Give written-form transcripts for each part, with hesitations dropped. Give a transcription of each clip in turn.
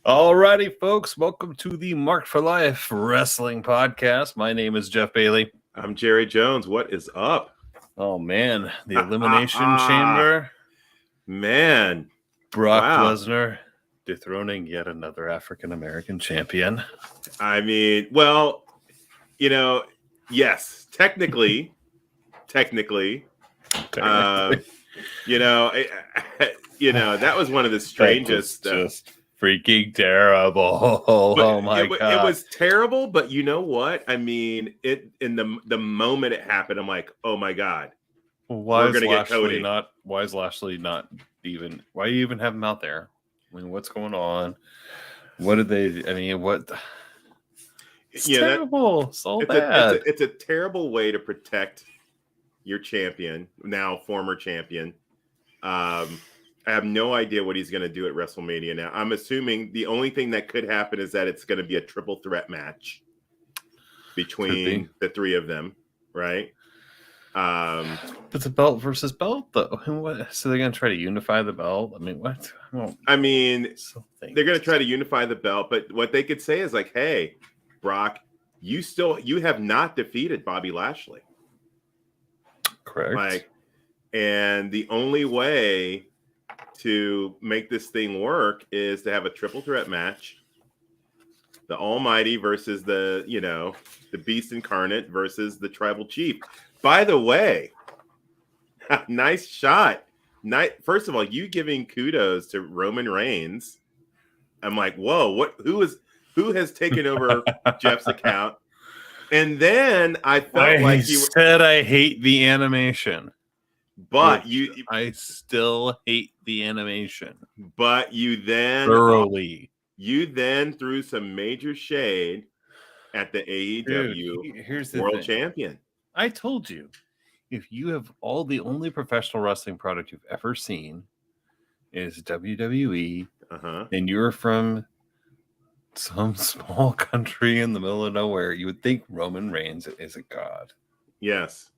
Alrighty, folks, welcome to the Marked for Life Wrestling Podcast. My name is Jeff Bailey. I'm Jerry Jones. What is up? Oh man, the Elimination Chamber. Man, Brock wow. Lesnar dethroning yet another African American champion. I mean, well, yes, technically, that was one of the strangest. Just freaking terrible. Oh my god, it was terrible. But you know what? I mean, in the moment it happened, I'm like, oh my god. Why is Lashley not? Why is Lashley not even? Why do you even have him out there? I mean, what's going on? What did they? I mean, what? It's terrible. Bad. It's a terrible way to protect your champion, now former champion. I have no idea what he's going to do at WrestleMania now. I'm assuming the only thing that could happen is that it's going to be a triple threat match between the three of them, right? It's a belt versus belt, though. What? So they're going to try to unify the belt? I mean, what? I mean, they're going to try to unify the belt, but what they could say is like, hey, Brock, you have not defeated Bobby Lashley. Correct. And the only way to make this thing work is to have a triple threat match. The Almighty versus the Beast Incarnate versus the Tribal Chief. By the way, nice shot. First of all, you giving kudos to Roman Reigns. I'm like, whoa, who has taken over Jeff's account? And then I felt like you said I hate the animation. But I still hate the animation. But you then thoroughly. You then threw some major shade at the AEW here's the World Champion. I told you, if you have the only professional wrestling product you've ever seen is WWE, and you're from some small country in the middle of nowhere, you would think Roman Reigns is a god. Yes.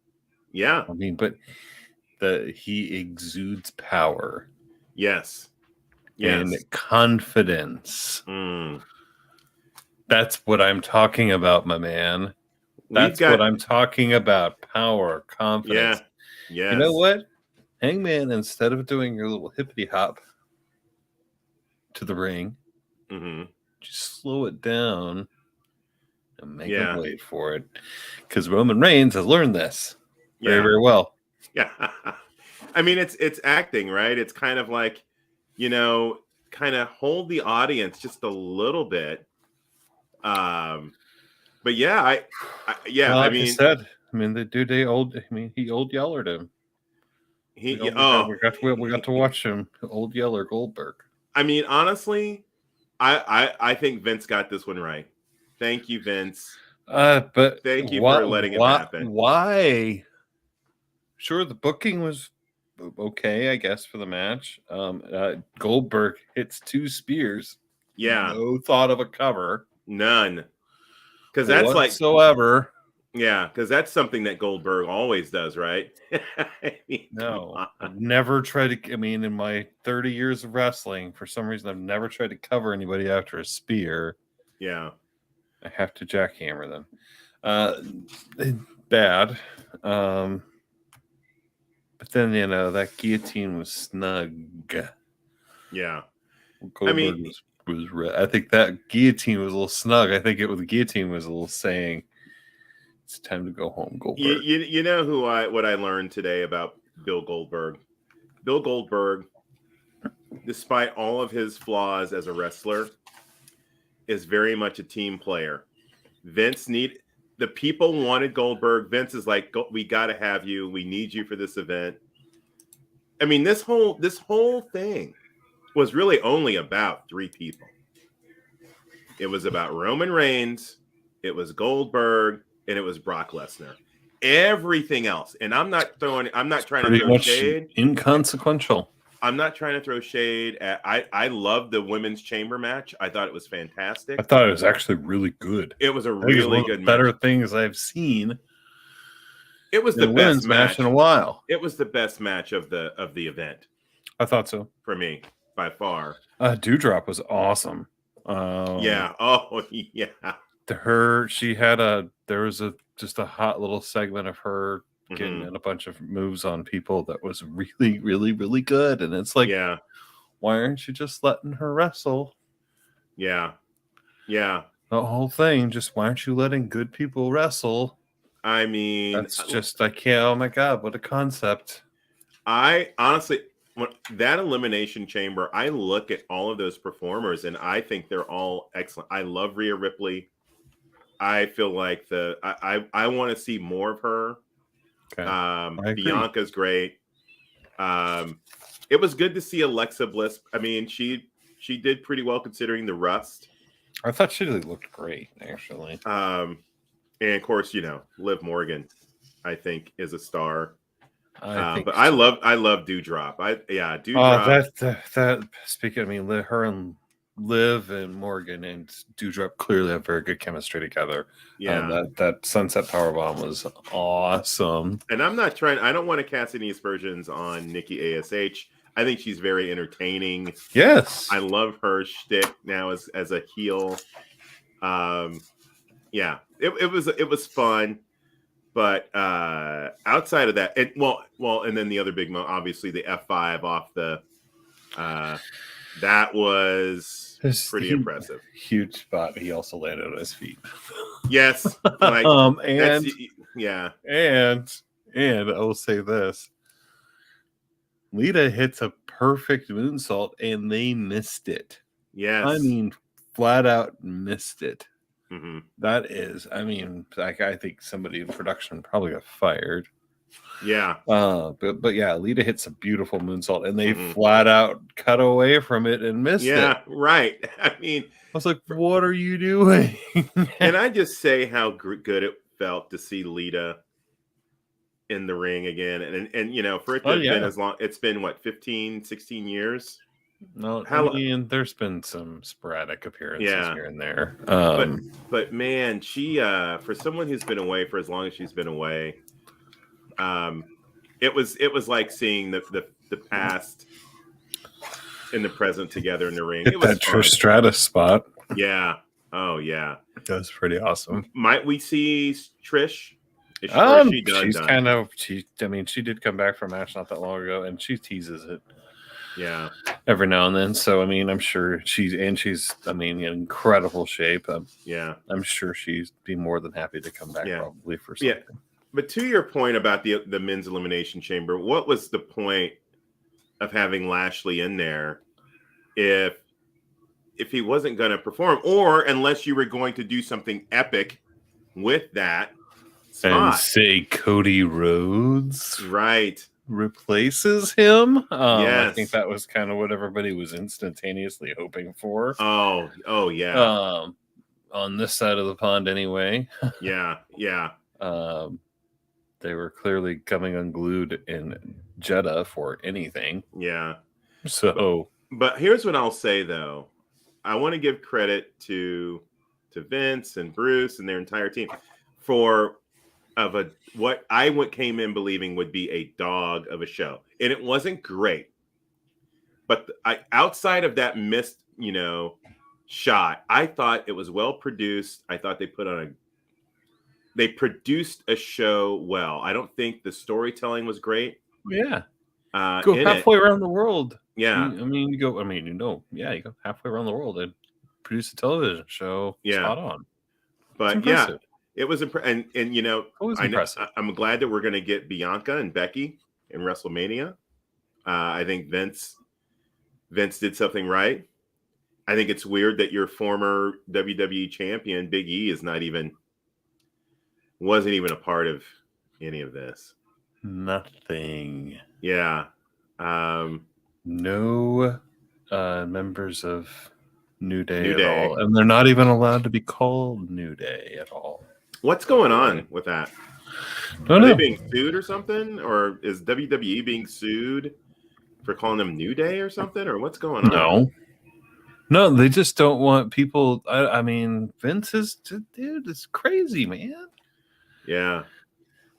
Yeah. I mean, but he exudes power. Yes. And confidence. That's what I'm talking about, my man. That's what I'm talking about. Power, confidence. Yeah. You know what? Hangman, instead of doing your little hippity hop to the ring, just slow it down and make him wait for it. Because Roman Reigns has learned this very, very well. Yeah. I mean, it's acting, right? It's kind of like, kind of hold the audience just a little bit. But yeah, I mean, the dude, he old yellered him. We got to watch him, old yeller Goldberg. I mean, honestly, I think Vince got this one right. Thank you, Vince. But thank you for letting it happen. Why? Sure, the booking was okay, I guess, for the match. Goldberg hits 2 spears. Yeah. No thought of a cover. None. Because that's whatsoever. Because that's something that Goldberg always does, right? I mean, no, I've never tried to. I mean, in my 30 years of wrestling, for some reason, I've never tried to cover anybody after a spear. Yeah. I have to jackhammer them. Bad. But then, that guillotine was snug. Yeah. Goldberg I think that guillotine was a little snug. I think the guillotine was a little saying, it's time to go home, Goldberg. You know what I learned today about Bill Goldberg? Bill Goldberg, despite all of his flaws as a wrestler, is very much a team player. The people wanted Goldberg. Vince is like, we got to have you. We need you for this event. I mean, this whole thing was really only about 3 people. It was about Roman Reigns, it was Goldberg, and it was Brock Lesnar. Everything else, and I'm not trying to throw shade. Inconsequential. I'm not trying to throw shade at. I love the women's chamber match. I thought it was fantastic. I thought it was actually really good. It was a really good match. Better things I've seen. It was the best match in a while. It was the best match of the event. I thought so. For me, by far. Dewdrop was awesome. Yeah. Oh, yeah. There was just a hot little segment of her getting in a bunch of moves on people that was really, really, really good. And it's like, yeah, why aren't you just letting her wrestle? Yeah. Yeah. The whole thing, just why aren't you letting good people wrestle? I mean, That's just, I can't, oh my God, what a concept. I honestly, that Elimination Chamber, I look at all of those performers and I think they're all excellent. I love Rhea Ripley. I feel like I want to see more of her. Okay. Bianca's great. It was good to see Alexa Bliss. I mean, she did pretty well considering the rust. I thought she looked great, actually. And of course, Liv Morgan, I think, is a star. But I love Dewdrop. Dewdrop. That speaking, I mean, her and Liv and Morgan and Dewdrop clearly have very good chemistry together. Yeah, that Sunset Powerbomb was awesome. And I don't want to cast any aspersions on Nikki ASH. I think she's very entertaining. Yes, I love her shtick now as a heel. Yeah, it was fun. But outside of that, and then the other big moment, obviously the F5 off the, that was pretty impressive. Huge spot. He also landed on his feet. Yes. Like, and I will say this. Lita hits a perfect moonsault and they missed it. Yes. I mean, flat out missed it. Mm-hmm. That is, I mean, like, I think somebody in production probably got fired. Yeah. But yeah, Lita hits a beautiful moonsault and they flat out cut away from it and missed it. Yeah, right. I mean, I was like, what are you doing? Can I just say how good it felt to see Lita in the ring again? And for it to have been as long, it's been what, 15, 16 years? No, I mean, there's been some sporadic appearances here and there. But man, she for someone who's been away for as long as she's been away, it was like seeing the past and the present together in the ring. It was that Trish Stratus spot. Yeah. Oh yeah. That was pretty awesome. Might we see Trish? She did come back from a match not that long ago, and she teases it. Yeah, every now and then. So I mean, I'm sure she's in incredible shape. Yeah, I'm sure she'd be more than happy to come back probably for something. Yeah, but to your point about the men's elimination chamber, what was the point of having Lashley in there if he wasn't going to perform, or unless you were going to do something epic with that spot? And say Cody Rhodes, right? Replaces him. Yes. I think that was kind of what everybody was instantaneously hoping for. Oh yeah. On this side of the pond anyway. Yeah. They were clearly coming unglued in Jeddah for anything. Yeah. So but here's what I'll say though. I want to give credit to Vince and Bruce and their entire team for what I came in believing would be a dog of a show, and it wasn't great. But outside of that missed, shot, I thought it was well produced. I thought they produced a show well. I don't think the storytelling was great. Yeah, go halfway around the world. Yeah, you go halfway around the world and produce a television show. Yeah, spot on. But yeah. It was impressive, impressive. I'm glad that we're going to get Bianca and Becky in WrestleMania. I think Vince did something right. I think it's weird that your former WWE champion Big E wasn't even a part of any of this. Nothing. Yeah. No members of New Day at all, and they're not even allowed to be called New Day at all. What's going on with that? Are they being sued or something? Or is WWE being sued for calling them New Day or something? Or what's going on? No, they just don't want people. I mean, Vince is, dude, it's crazy, man. Yeah.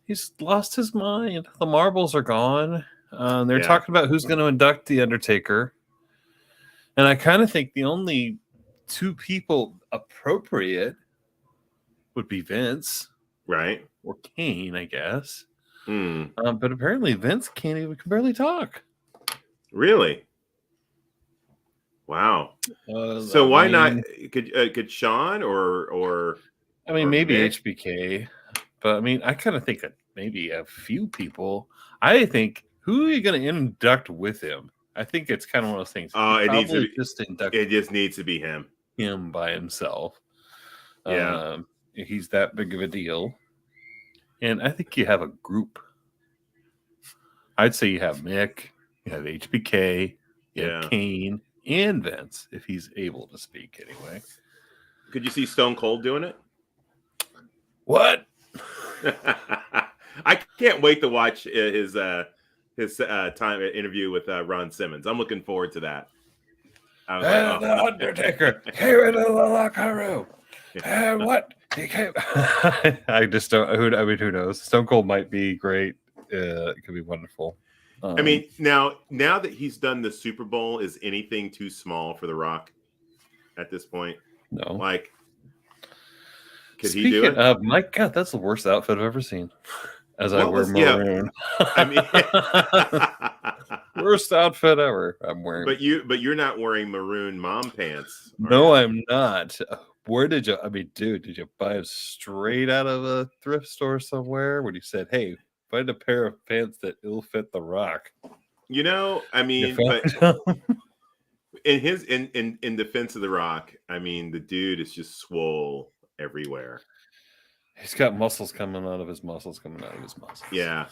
He's lost his mind. The marbles are gone. They're talking about who's going to induct The Undertaker. And I kind of think the only two people appropriate would be Vince, right, or Kane, I guess. Hmm. But apparently Vince can barely talk. Really? Wow. So why not? Could Sean or I mean, or maybe Mick? HBK, but I mean, I kind of think that maybe a few people. I think, who are you going to induct with him? I think it's kind of one of those things. It needs to be. Just induct It just needs to be him. him by himself. Yeah. He's that big of a deal. And I think you have a group. I'd say you have Mick, you have HBK, you have Kane, and Vince, if he's able to speak anyway. Could you see Stone Cold doing it? What? I can't wait to watch his time interview with Ron Simmons. I'm looking forward to that. The Undertaker came into the locker room. And what? He came. I just don't. Who knows? Stone Cold might be great. It could be wonderful. I mean, now that he's done the Super Bowl, is anything too small for The Rock at this point? No. Like, could Speaking he do it? Of, my God, that's the worst outfit I've ever seen. As I wear maroon. Yeah, I mean, worst outfit ever I'm wearing. But you're not wearing maroon mom pants. No, I'm not. Where did you? I mean, dude, did you buy them straight out of a thrift store somewhere? When you said, "Hey, find a pair of pants that ill fit The Rock." You know, I mean, but in defense of The Rock, I mean, the dude is just swole everywhere. He's got muscles coming out of his muscles. Yeah.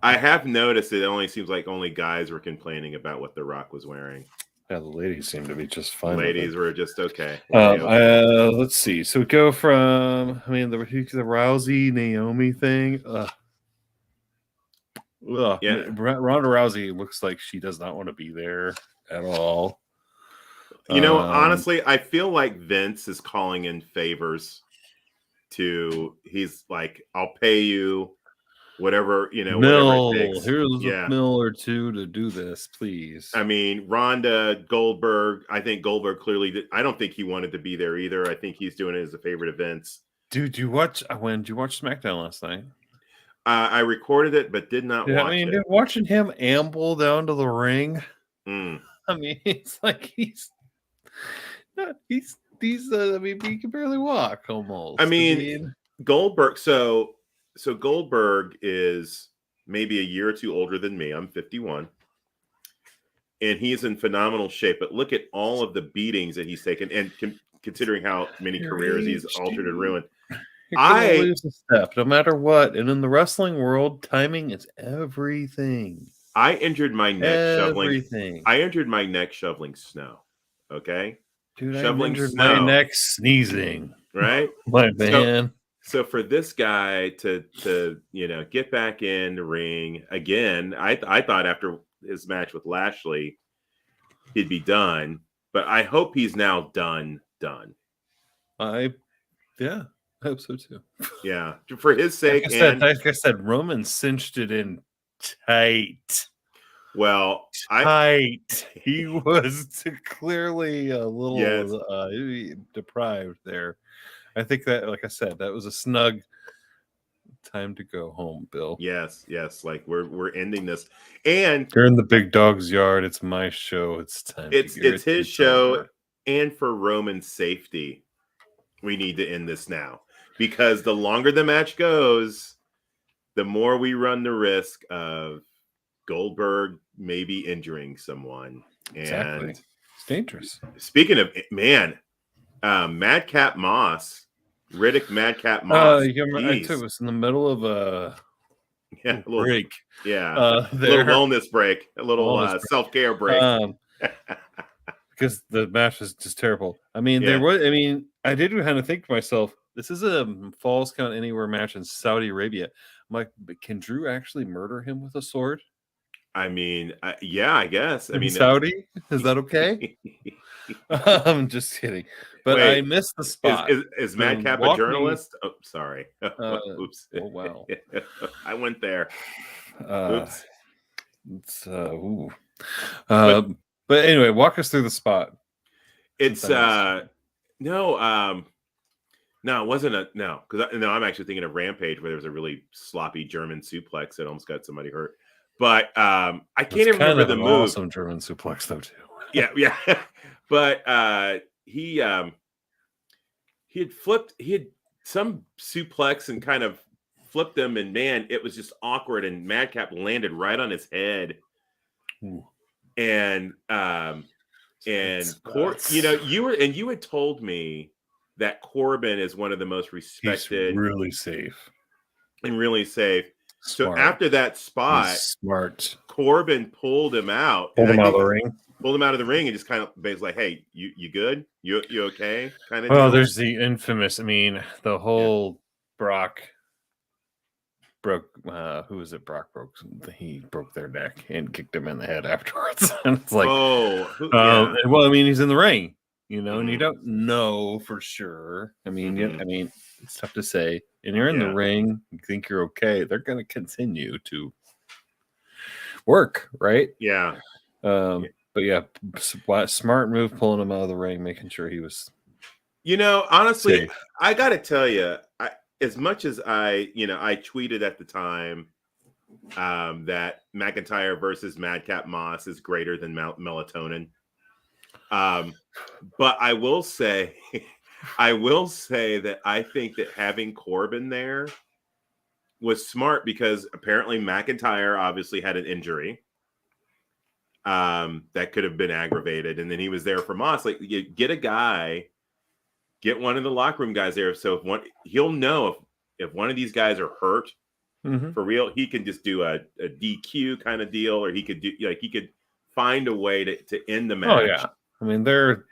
I have noticed it only seems like only guys were complaining about what The Rock was wearing. Yeah, the ladies seem to be just fine. Ladies were just okay. Let's see. So we go from, I mean, the Rousey Naomi thing. Yeah. Ronda Rousey looks like she does not want to be there at all. You know, honestly, I feel like Vince is calling in favors he's like, I'll pay you whatever, whatever it takes. Here's a mill or two to do this, please. I mean, Ronda, Goldberg, I think Goldberg clearly did. I don't think he wanted to be there either. I think he's doing it as a favorite of Vince. Dude, did you watch SmackDown last night? I recorded it, but did not watch it. Dude, watching him amble down to the ring. I mean, it's like he's I mean, he can barely walk almost. I mean Goldberg. So Goldberg is maybe a year or two older than me. I'm 51. And he's in phenomenal shape. But look at all of the beatings that he's taken. And considering how many careers he's altered and ruined. I lose a step no matter what. And in the wrestling world, timing is everything. I injured my neck shoveling. I injured my neck shoveling snow. Okay. Dude, shoveling I injured my neck sneezing. Right? My man. So for this guy to get back in the ring again, I thought after his match with Lashley, he'd be done. But I hope he's now done. I hope so too. Yeah. For his sake. Like I said, Roman cinched it in tight. Well, he was clearly a little deprived there. I think that, like I said, that was a snug time to go home, Bill. Yes. Like we're ending this, and you're in the big dog's yard. It's my show. It's time. It's his show, over. And for Roman's safety, we need to end this now because the longer the match goes, the more we run the risk of Goldberg maybe injuring someone. Exactly. And it's dangerous. Speaking of Madcap Moss, Riddick Madcap Moss. It was in the middle of a break. A little wellness break, a little self-care break. Because the match was just terrible. I mean, I did kind of think to myself, this is a Falls Count Anywhere match in Saudi Arabia. I'm like, but can Drew actually murder him with a sword? I mean, I guess. I mean, Saudi, is that okay? I'm just kidding. But wait, I missed the spot. Is Madcap a journalist? Oh, sorry. Oops. Oh, wow. I went there. Oops. But anyway, walk us through the spot. It's No, no, it wasn't because I'm actually thinking of Rampage where there was a really sloppy German suplex that almost got somebody hurt. But I can't even remember the move. Awesome German suplex though too. Yeah. But he had flipped. He had some suplex and kind of flipped them, and man, it was just awkward. And Madcap landed right on his head. Ooh. And you had told me that Corbin is one of the most respected, he's really safe. So after that spot, he's smart. Corbin pulled him out. Pulled him out of the ring. Pulled him out of the ring and just kind of basically like, "Hey, you good? You okay?" Kind of. Well, deal. there's the infamous. I mean, the whole Brock broke. Who was it? Brock broke. He broke their neck and kicked him in the head afterwards. And it's like, well, I mean, he's in the ring, and you don't know for sure. I mean, it's tough to say. And you're in the ring, you think you're okay. They're going to continue to work, right? Yeah. But yeah, smart move pulling him out of the ring, making sure he was. Honestly, safe. I got to tell you, as much as I tweeted at the time that McIntyre versus Madcap Moss is greater than melatonin. But I will say that I think that having Corbin there was smart because apparently McIntyre obviously had an injury that could have been aggravated, and then he was there for Moss. Like, you get get one of the locker room guys there, so he'll know if one of these guys are hurt for real, he can just do a DQ kind of deal, or he could find a way to end the match. Oh yeah, I mean they're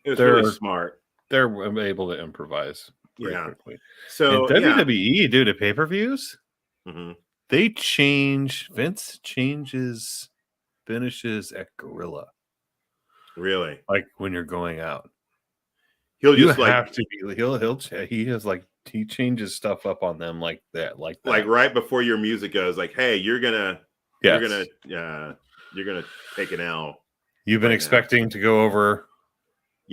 really smart. They're able to improvise quickly. So and WWE, dude, at pay-per-views, they change. Vince changes finishes at Gorilla. Really? Like when you're going out, he'll just he changes stuff up on them like that. Like right before your music goes, like, hey, you're gonna take an L. You've been expecting to go over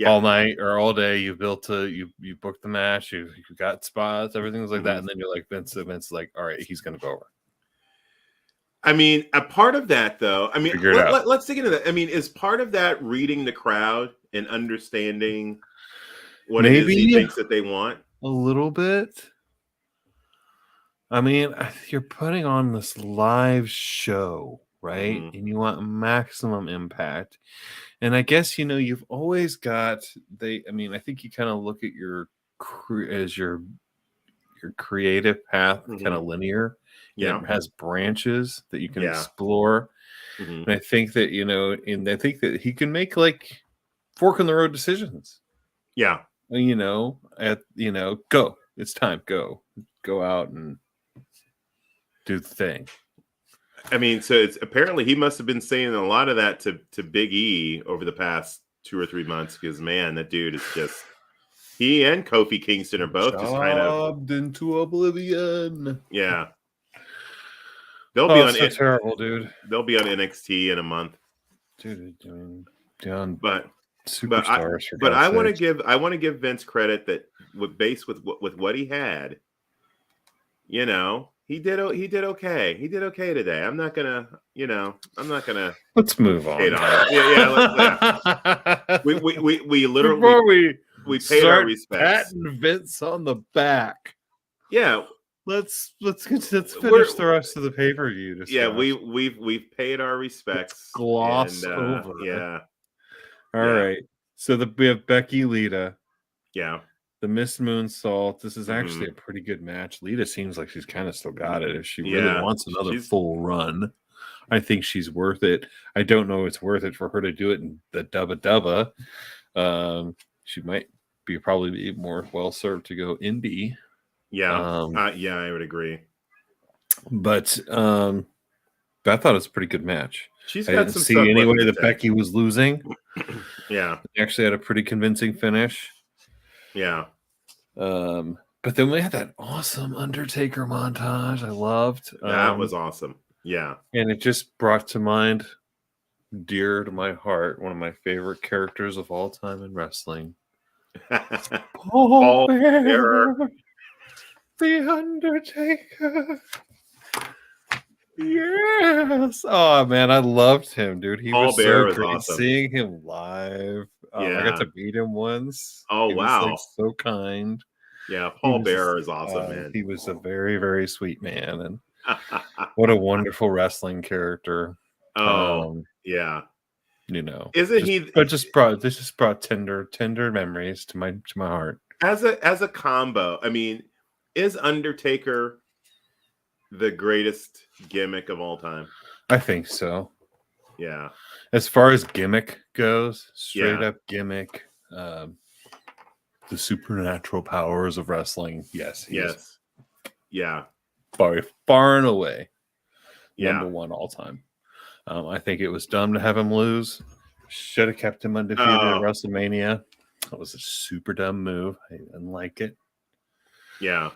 all night or all day. You booked the match. You got spots. Everything was like that, and then you're like Vince like, all right, he's gonna go over. I mean, a part of that, though. I mean, let's dig into that. I mean, is part of that reading the crowd and understanding what it is he thinks that they want? A little bit. I mean, you're putting on this live show, right? And you want maximum impact. And I guess, you've always got I think you kind of look at your creative path kind of linear. Yeah, it has branches that you can explore. And I think that he can make like fork in the road decisions. Yeah. Go. It's time. Go out and do the thing. I mean, so it's apparently he must have been saying a lot of that to Big E over the past 2 or 3 months, because man, that dude is just, he and Kofi Kingston are both just kind of into oblivion. Yeah. They'll be on terrible, dude. They'll be on NXT in a month. Dude, John, but superstars. But I want to give Vince credit that with what he had, he did okay. He did okay today. I'm not gonna. Let's move on. Yeah. We literally we paid our respects. Patting Vince on the back. Yeah. Let's finish the rest of the pay-per-view. Yeah, we've paid our respects. Gloss over. Yeah. All right. So we have Becky Lita. Yeah. The Miss Moonsault. This is actually a pretty good match. Lita seems like she's kind of still got it. If she really wants another full run, I think she's worth it. I don't know if it's worth it for her to do it in the Dubba. She might probably be more well served to go indie. Yeah. I would agree. But I thought it was a pretty good match. I didn't see any way that Becky was losing. Yeah. They actually had a pretty convincing finish. Yeah. But then we had that awesome Undertaker montage. I loved. That was awesome. Yeah. And it just brought to mind, dear to my heart, one of my favorite characters of all time in wrestling, Paul Bearer. Bearer, the Undertaker. Yes. Oh man, I loved him, dude. He Paul was Bearer so is great awesome. seeing him live. I got to meet him once. Oh, he wow. was like so kind. Yeah, Paul Bearer is awesome, man. He was a very, very sweet man, and what a wonderful wrestling character. Yeah. You know, Isn't this just brought tender memories to my heart. As a combo, I mean, is Undertaker the greatest gimmick of all time? I think so. Yeah. As far as gimmick goes, straight up gimmick, the supernatural powers of wrestling. Yes. Yeah. Far and away. Number one all time. I think it was dumb to have him lose. Should have kept him undefeated at WrestleMania. That was a super dumb move. I didn't like it. Yeah.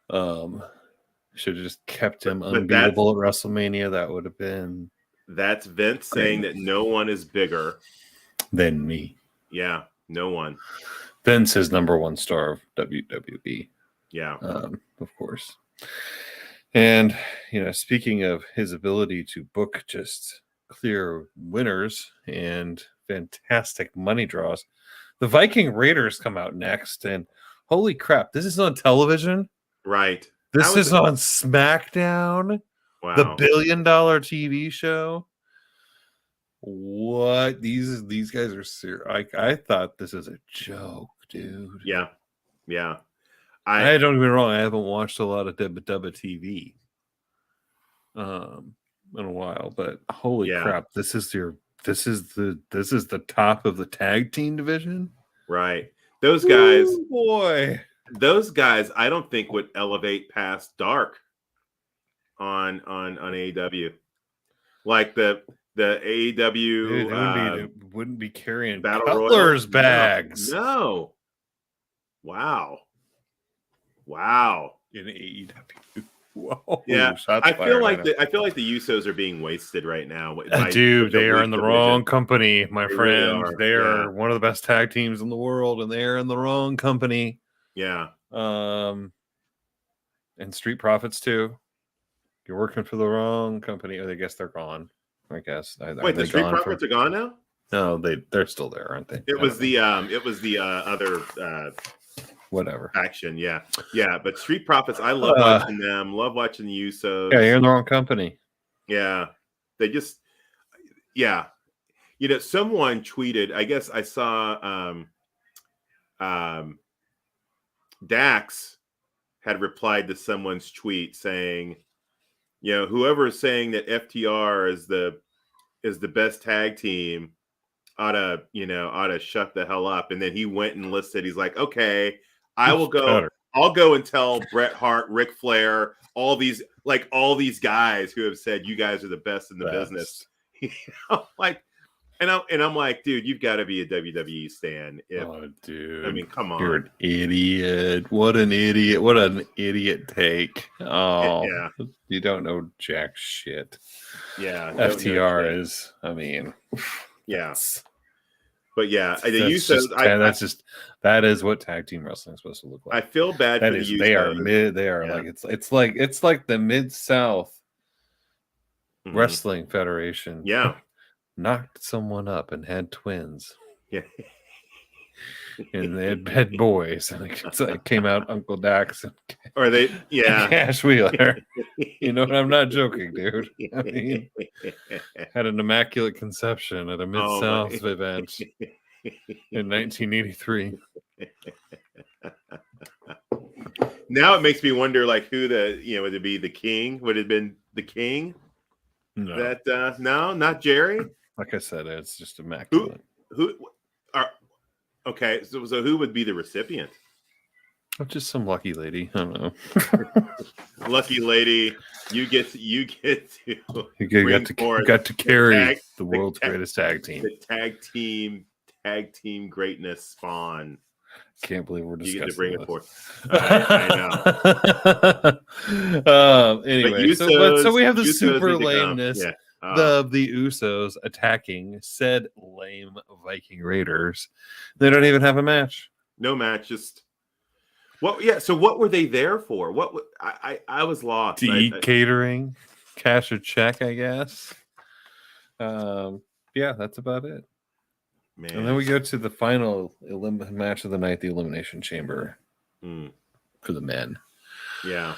Should have just kept him unbeatable at WrestleMania. That would have been. That's Vince saying that no one is bigger than me. Yeah, no one. Vince is number one star of WWE. Yeah. Of course. And, speaking of his ability to book just clear winners and fantastic money draws, the Viking Raiders come out next, and holy crap, this is on television? Right. This is on SmackDown? Wow. The $1 billion TV show? What? These guys are serious. I thought this is a joke, dude. Yeah. Yeah. I don't get me wrong, I haven't watched a lot of TV in a while, but holy crap, this is the top of the tag team division. Right. Those guys, those guys I don't think would elevate past Dark on AEW. Like the AEW dude, wouldn't be carrying Battle Cutler's Royal bags. No. Wow. In AEW. Whoa, yeah, I feel like the Usos are being wasted right now. Dude, they are in the wrong company, my friend. Really they are one of the best tag teams in the world, and they are in the wrong company. Yeah. And Street Profits too. You're working for the wrong company. I guess they're gone. I guess. Wait, the Street Profits are gone now? No, they're still there, aren't they? It was the other whatever action. Yeah. But Street Profits, I love watching them. Love watching the Usos. Yeah, you're in the wrong company. Yeah, they just. Yeah, someone tweeted. I guess I saw. Dax had replied to someone's tweet saying, whoever is saying that FTR is the best tag team ought to shut the hell up. And then he went and listed. He's like, okay, I'll go and tell Bret Hart, Ric Flair, all these guys who have said you guys are the best in the business. And I'm like, dude, you've got to be a WWE stan. Dude, I mean, come on, you're an idiot. What an idiot! What an idiot take. Oh, yeah. You don't know jack shit. Yeah, FTR is. I mean, yeah. But yeah, the Usos. That is what tag team wrestling is supposed to look like. I feel bad for the Usos. They are mid. They are like it's like the Mid-South Wrestling Federation. Yeah, knocked someone up and had twins. Yeah, and they had boys. And it came out Uncle Dax and Cash Wheeler. I'm not joking, dude. I mean, had an immaculate conception at a Mid-South event in 1983. Now it makes me wonder, like, who would it be? The King? Would it have been the King? No, no, not Jerry. Like I said, it's just immaculate. Okay, so who would be the recipient? Just some lucky lady. I don't know. Lucky lady, you got to carry the world's greatest tag team. The tag team greatness spawn. Can't believe we're discussing. You get to bring it forth. I know. Anyway, so we have the super lameness of the Usos attacking said lame Viking Raiders. They don't even have a match. No match. Just what? Yeah. So what were they there for? What? I was lost. To eat catering, cash a check, I guess. Yeah, that's about it. Man. And then we go to the final match of the night, the Elimination Chamber for the men. Yeah.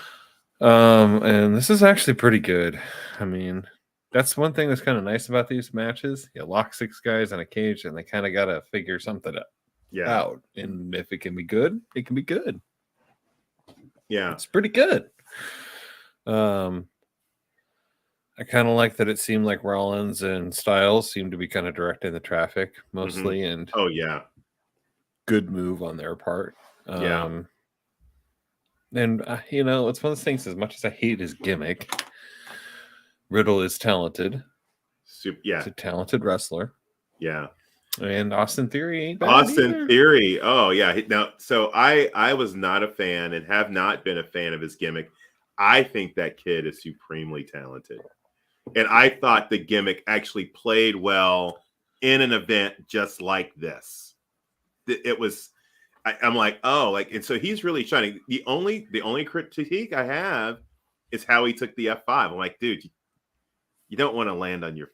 And this is actually pretty good. I mean, that's one thing that's kind of nice about these matches. You lock 6 guys in a cage, and they kind of got to figure something out. And if it can be good, it can be good. Yeah, it's pretty good. I kind of like that it seemed like Rollins and Styles seemed to be kind of directing the traffic mostly. And oh yeah, good move on their part. And you know, it's one of those things, as much as I hate his gimmick, Riddle is talented. Yeah, he's a talented wrestler. Yeah. And Austin Theory ain't bad Austin either. Theory. Oh yeah. Now, so I was not a fan and have not been a fan of his gimmick. I think that kid is supremely talented. And I thought the gimmick actually played well in an event just like this. It was, I'm like, oh, like, and so he's really shining. The only critique I have is how he took the F5. I'm like, dude, you don't want to land on your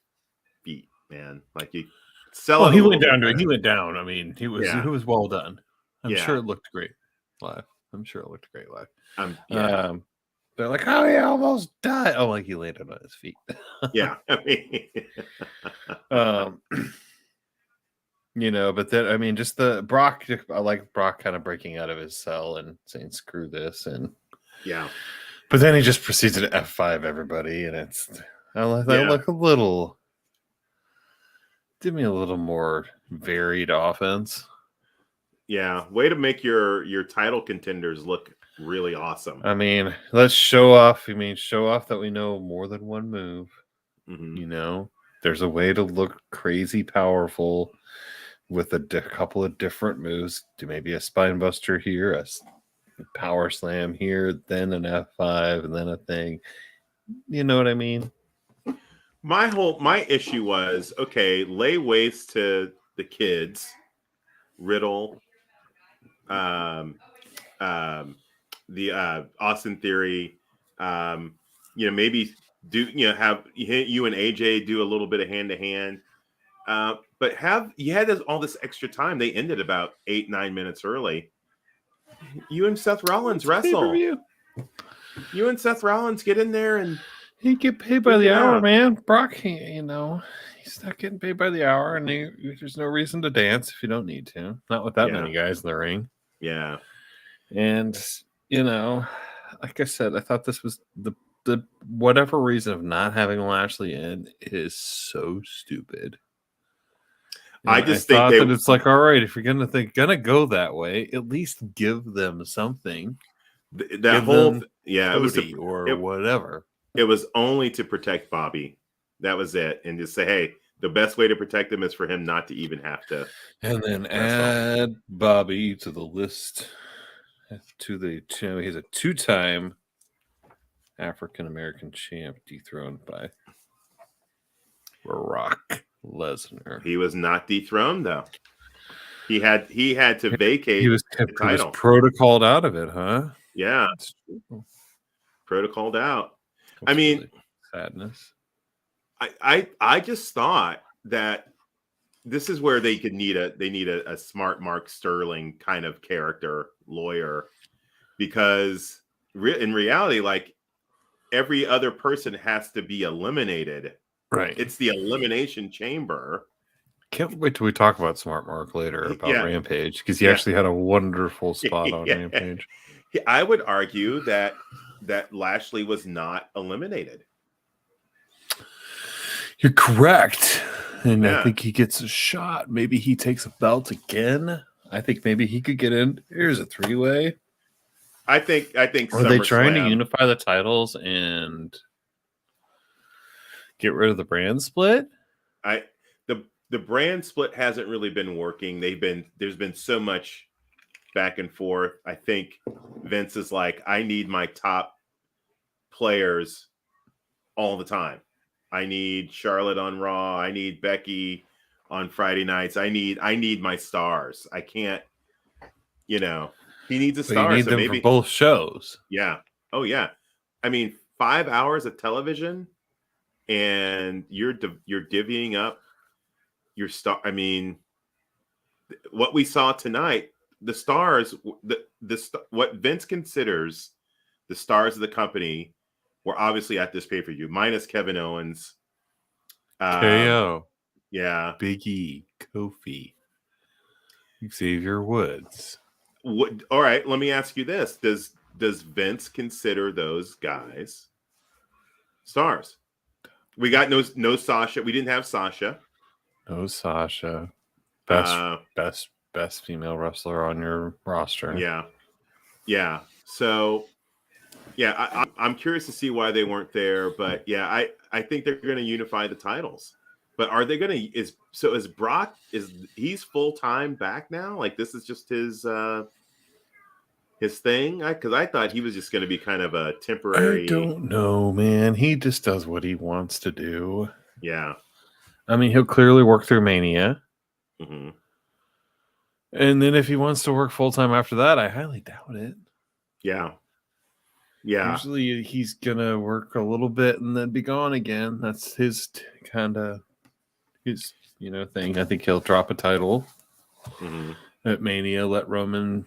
feet, man. Like you sell it. He went down to it. He went down. I mean, it was well done. I'm sure it looked great live. They're like, oh, he almost died. Oh, like he landed on his feet. Yeah. I mean, you know, but then, I mean, just the Brock, I like Brock kind of breaking out of his cell and saying, screw this. And yeah. But then he just proceeds to F5 everybody. And I look a little, give me a little more varied offense. Yeah. Way to make your title contenders look really awesome. I mean, let's show off. Show off that we know more than one move. Mm-hmm. You know, there's a way to look crazy powerful with a couple of different moves. Do maybe a spine buster here, a power slam here, then an F5, and then a thing. You know what I mean? My issue was, okay, lay waste to the kids, Riddle, the Austin Theory, maybe have you and AJ do a little bit of hand to hand, but you had all this extra time. They ended about 8-9 minutes early. You and Seth Rollins wrestle. You and Seth Rollins get in there and he get paid by the hour, man. Brock, he's not getting paid by the hour, and there's no reason to dance if you don't need to. Not with that many guys in the ring. Yeah. And, like I said, I thought this was the whatever reason of not having Lashley in is so stupid. And I just think that it's like, all right, if you're gonna go that way, at least give them something. That whole it was whatever. It was only to protect Bobby. That was it, and just say, hey, the best way to protect him is for him not to even have to. And then add Bobby to the list. He's a 2-time African American champ, dethroned by Brock Lesnar. He was not dethroned though. He had to vacate. He was protocoled out of it, huh? Yeah, protocoled out. I mean, sadness. I just thought that this is where they need a smart Mark Sterling kind of character lawyer, because in reality, like, every other person has to be eliminated. Right. It's the Elimination Chamber. Can't wait till we talk about Smart Mark later about Rampage, because he actually had a wonderful spot on Rampage. I would argue that Lashley was not eliminated. You're correct. And I think he gets a shot. Maybe he takes a belt again. I think maybe he could get in. Here's a 3-way. I think. Are they trying to unify the titles and get rid of the brand split? The brand split hasn't really been working. There's been so much back and forth. I think Vince is like, I need my top players all the time. I need Charlotte on Raw. I need Becky on Friday nights. I need my stars. I can't. You know, he needs a But you star. need So them maybe, for both shows. yeah. Oh yeah. I mean, 5 hours of television, and you're divvying up your star. I mean, what we saw tonight, the stars, what Vince considers the stars of the company were obviously at this pay-per-view, minus Kevin Owens. KO. Yeah. Big E. Kofi. Xavier Woods. All right, let me ask you this. Does Vince consider those guys stars? We got no Sasha. We didn't have Sasha. No Sasha. Best female wrestler on your roster. Yeah. So, yeah, I'm curious to see why they weren't there. But yeah, I think they're going to unify the titles. But are they going to? Is Brock he's full time back now? Like this is just his thing? Because I thought he was just going to be kind of a temporary. I don't know, man. He just does what he wants to do. Yeah. I mean, he'll clearly work through Mania. Mm-hmm. And then if he wants to work full-time after that, I highly doubt it. Yeah. Usually he's going to work a little bit and then be gone again. That's his kind of his, thing. I think he'll drop a title at Mania, let Roman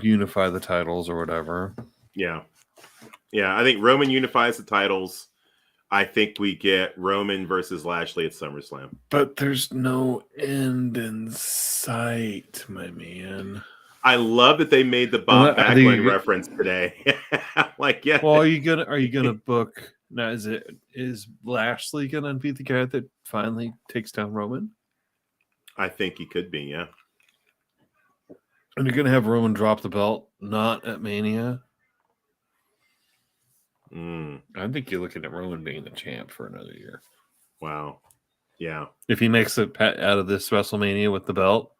unify the titles or whatever. Yeah. I think Roman unifies the titles. I think we get Roman versus Lashley at SummerSlam. But there's no end in sight, my man. I love that they made the Bob Backlund reference today. Like, yeah. Well, are you gonna book now? Is Lashley gonna be the guy that finally takes down Roman? I think he could be, yeah. And you're gonna have Roman drop the belt, not at Mania. I think you're looking at Roman being the champ for another year. Wow. Yeah. If he makes it out of this WrestleMania with the belt,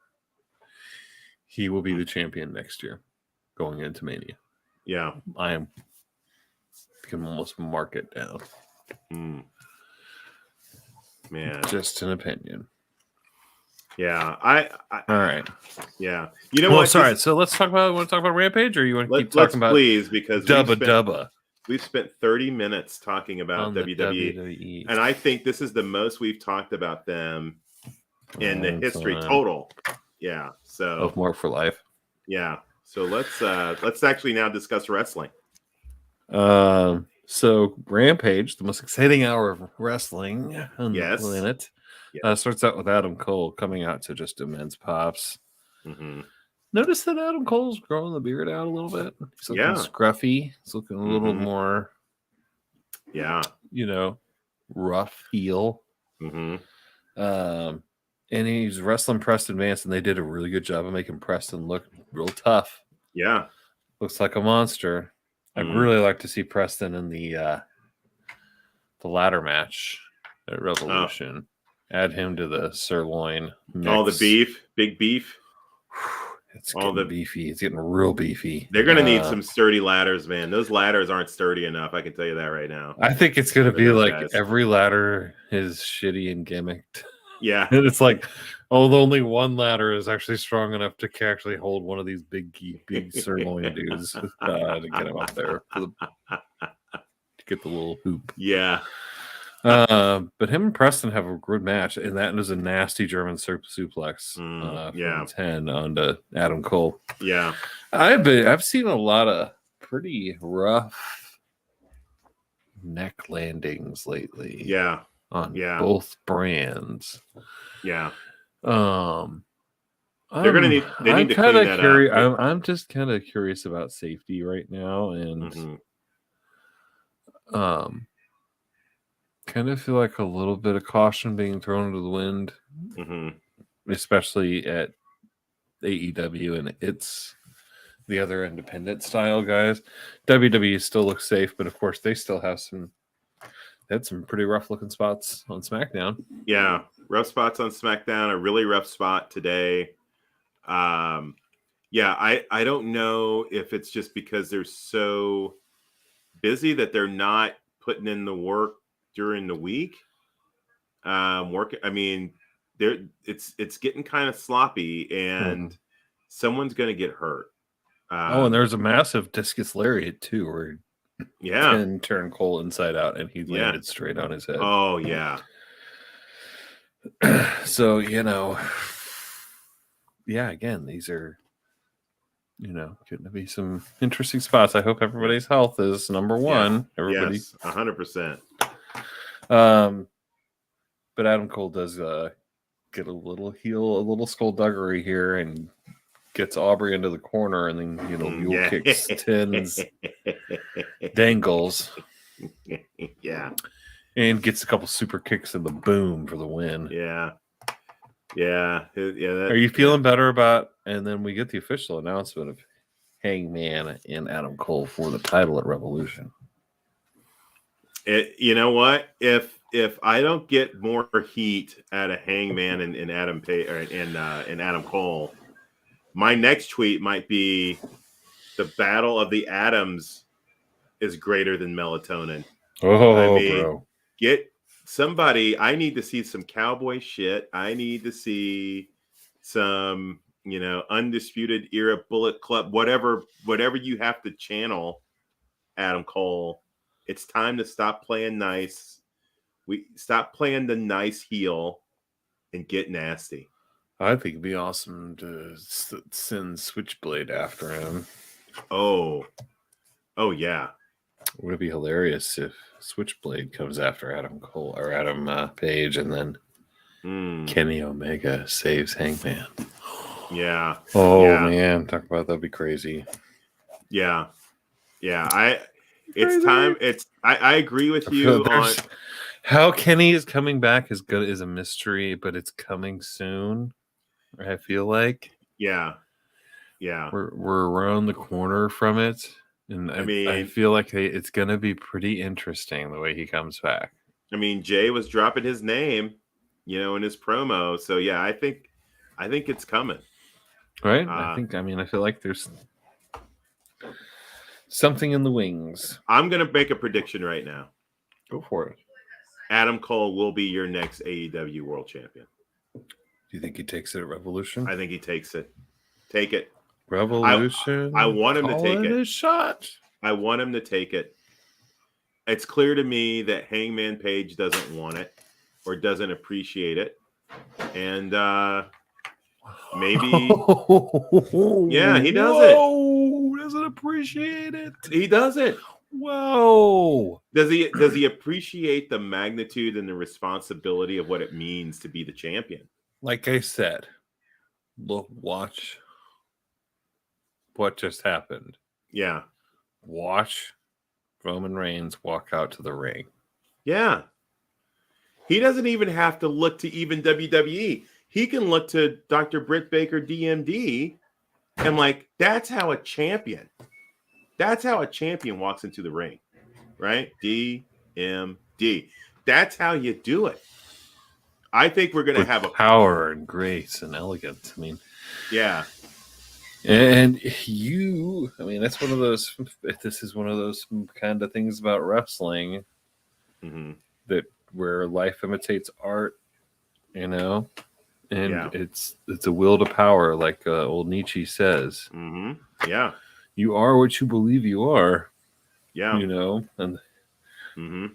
he will be the champion next year, going into Mania. Yeah. I can almost mark it down. Man. Just an opinion. Yeah. All right. Yeah. You know what? Sorry. So want to talk about Rampage, or you want to keep talking about please, because Dubba. We've spent 30 minutes talking about WWE. And I think this is the most we've talked about them in the history total. Yeah. So of More for Life. Yeah. So let's actually now discuss wrestling. So Rampage, the most exciting hour of wrestling on the planet, starts out with Adam Cole coming out to just immense pops. Notice that Adam Cole's growing the beard out a little bit. He's looking scruffy. He's looking a little more, rough heel. And he's wrestling Preston Vance, and they did a really good job of making Preston look real tough. Yeah. Looks like a monster. I'd really like to see Preston in the ladder match at Revolution. Add him to the sirloin mix. All the beef, big beef. It's getting beefy. It's getting real beefy. They're going to need some sturdy ladders, man. Those ladders aren't sturdy enough. I can tell you that right now. I think it's going to be like every ladder is shitty and gimmicked. Yeah. And it's like, only one ladder is actually strong enough to actually hold one of these big sirloin dudes to get him up there to get the little hoop. Yeah. But him and Preston have a good match, and that was a nasty German suplex from 10 onto Adam Cole. Yeah. I've seen a lot of pretty rough neck landings lately. Yeah. On both brands. Yeah. They're gonna need to clean that up. I'm just kind of curious about safety right now, and kind of feel like a little bit of caution being thrown into the wind, especially at AEW and it's the other independent style guys. WWE still looks safe, but of course they still have had some pretty rough looking spots on SmackDown. Yeah, rough spots on SmackDown. A really rough spot today. I don't know if it's just because they're so busy that they're not putting in the work during the week. I mean, it's getting kind of sloppy, and someone's going to get hurt. And there's a massive discus lariat too, where can turn Cole inside out, and he landed straight on his head. Oh yeah. So again, these are going to be some interesting spots. I hope everybody's health is number one. Everybody, 100%. But Adam Cole does get a little skullduggery here, and gets Aubrey into the corner, and then mule kicks, tins, dangles, and gets a couple super kicks in the boom for the win. Are you feeling better about? And then we get the official announcement of Hangman and Adam Cole for the title at Revolution. You know what? If I don't get more heat out of Hangman and Adam and Adam Cole, my next tweet might be the Battle of the Atoms is greater than melatonin. Bro. Get somebody. I need to see some cowboy shit. I need to see some, Undisputed Era, Bullet Club, whatever you have to channel, Adam Cole. It's time to stop playing nice. We stop playing the nice heel and get nasty. I think it'd be awesome to send Switchblade after him. Oh yeah. Would it be hilarious if Switchblade comes after Adam Cole or Adam Page, and then Kenny Omega saves Hangman? Yeah. Man, talk about that'd be crazy. Yeah. It's time. I agree with you on how Kenny is coming back. Is good is a mystery, but it's coming soon. I feel like we're around the corner from it, and I feel like it's gonna be pretty interesting the way he comes back. I mean, Jay was dropping his name, in his promo, so yeah, I think it's coming. Right? I feel like there's something in the wings. I'm gonna make a prediction right now. Go for it. Adam Cole will be your next AEW World Champion. Do you think he takes it at Revolution? I think he takes it. Take it. Revolution. I want him to take it. A shot. I want him to take it. It's clear to me that Hangman Page doesn't want it or doesn't appreciate it. And maybe he doesn't. Doesn't appreciate it. He doesn't. Whoa. Does he appreciate the magnitude and the responsibility of what it means to be the champion? Like I said, look, watch what just happened. Yeah. Watch Roman Reigns walk out to the ring. Yeah. He doesn't even have to look to even WWE. He can look to Dr. Britt Baker, DMD, and that's how a champion walks into the ring, right? DMD. That's how you do it. I think we're going to have a power and grace and elegance. Yeah. And that's one of those. This is one of those kind of things about wrestling that where life imitates art, and it's a will to power, like old Nietzsche says. Yeah. You are what you believe you are. Yeah. And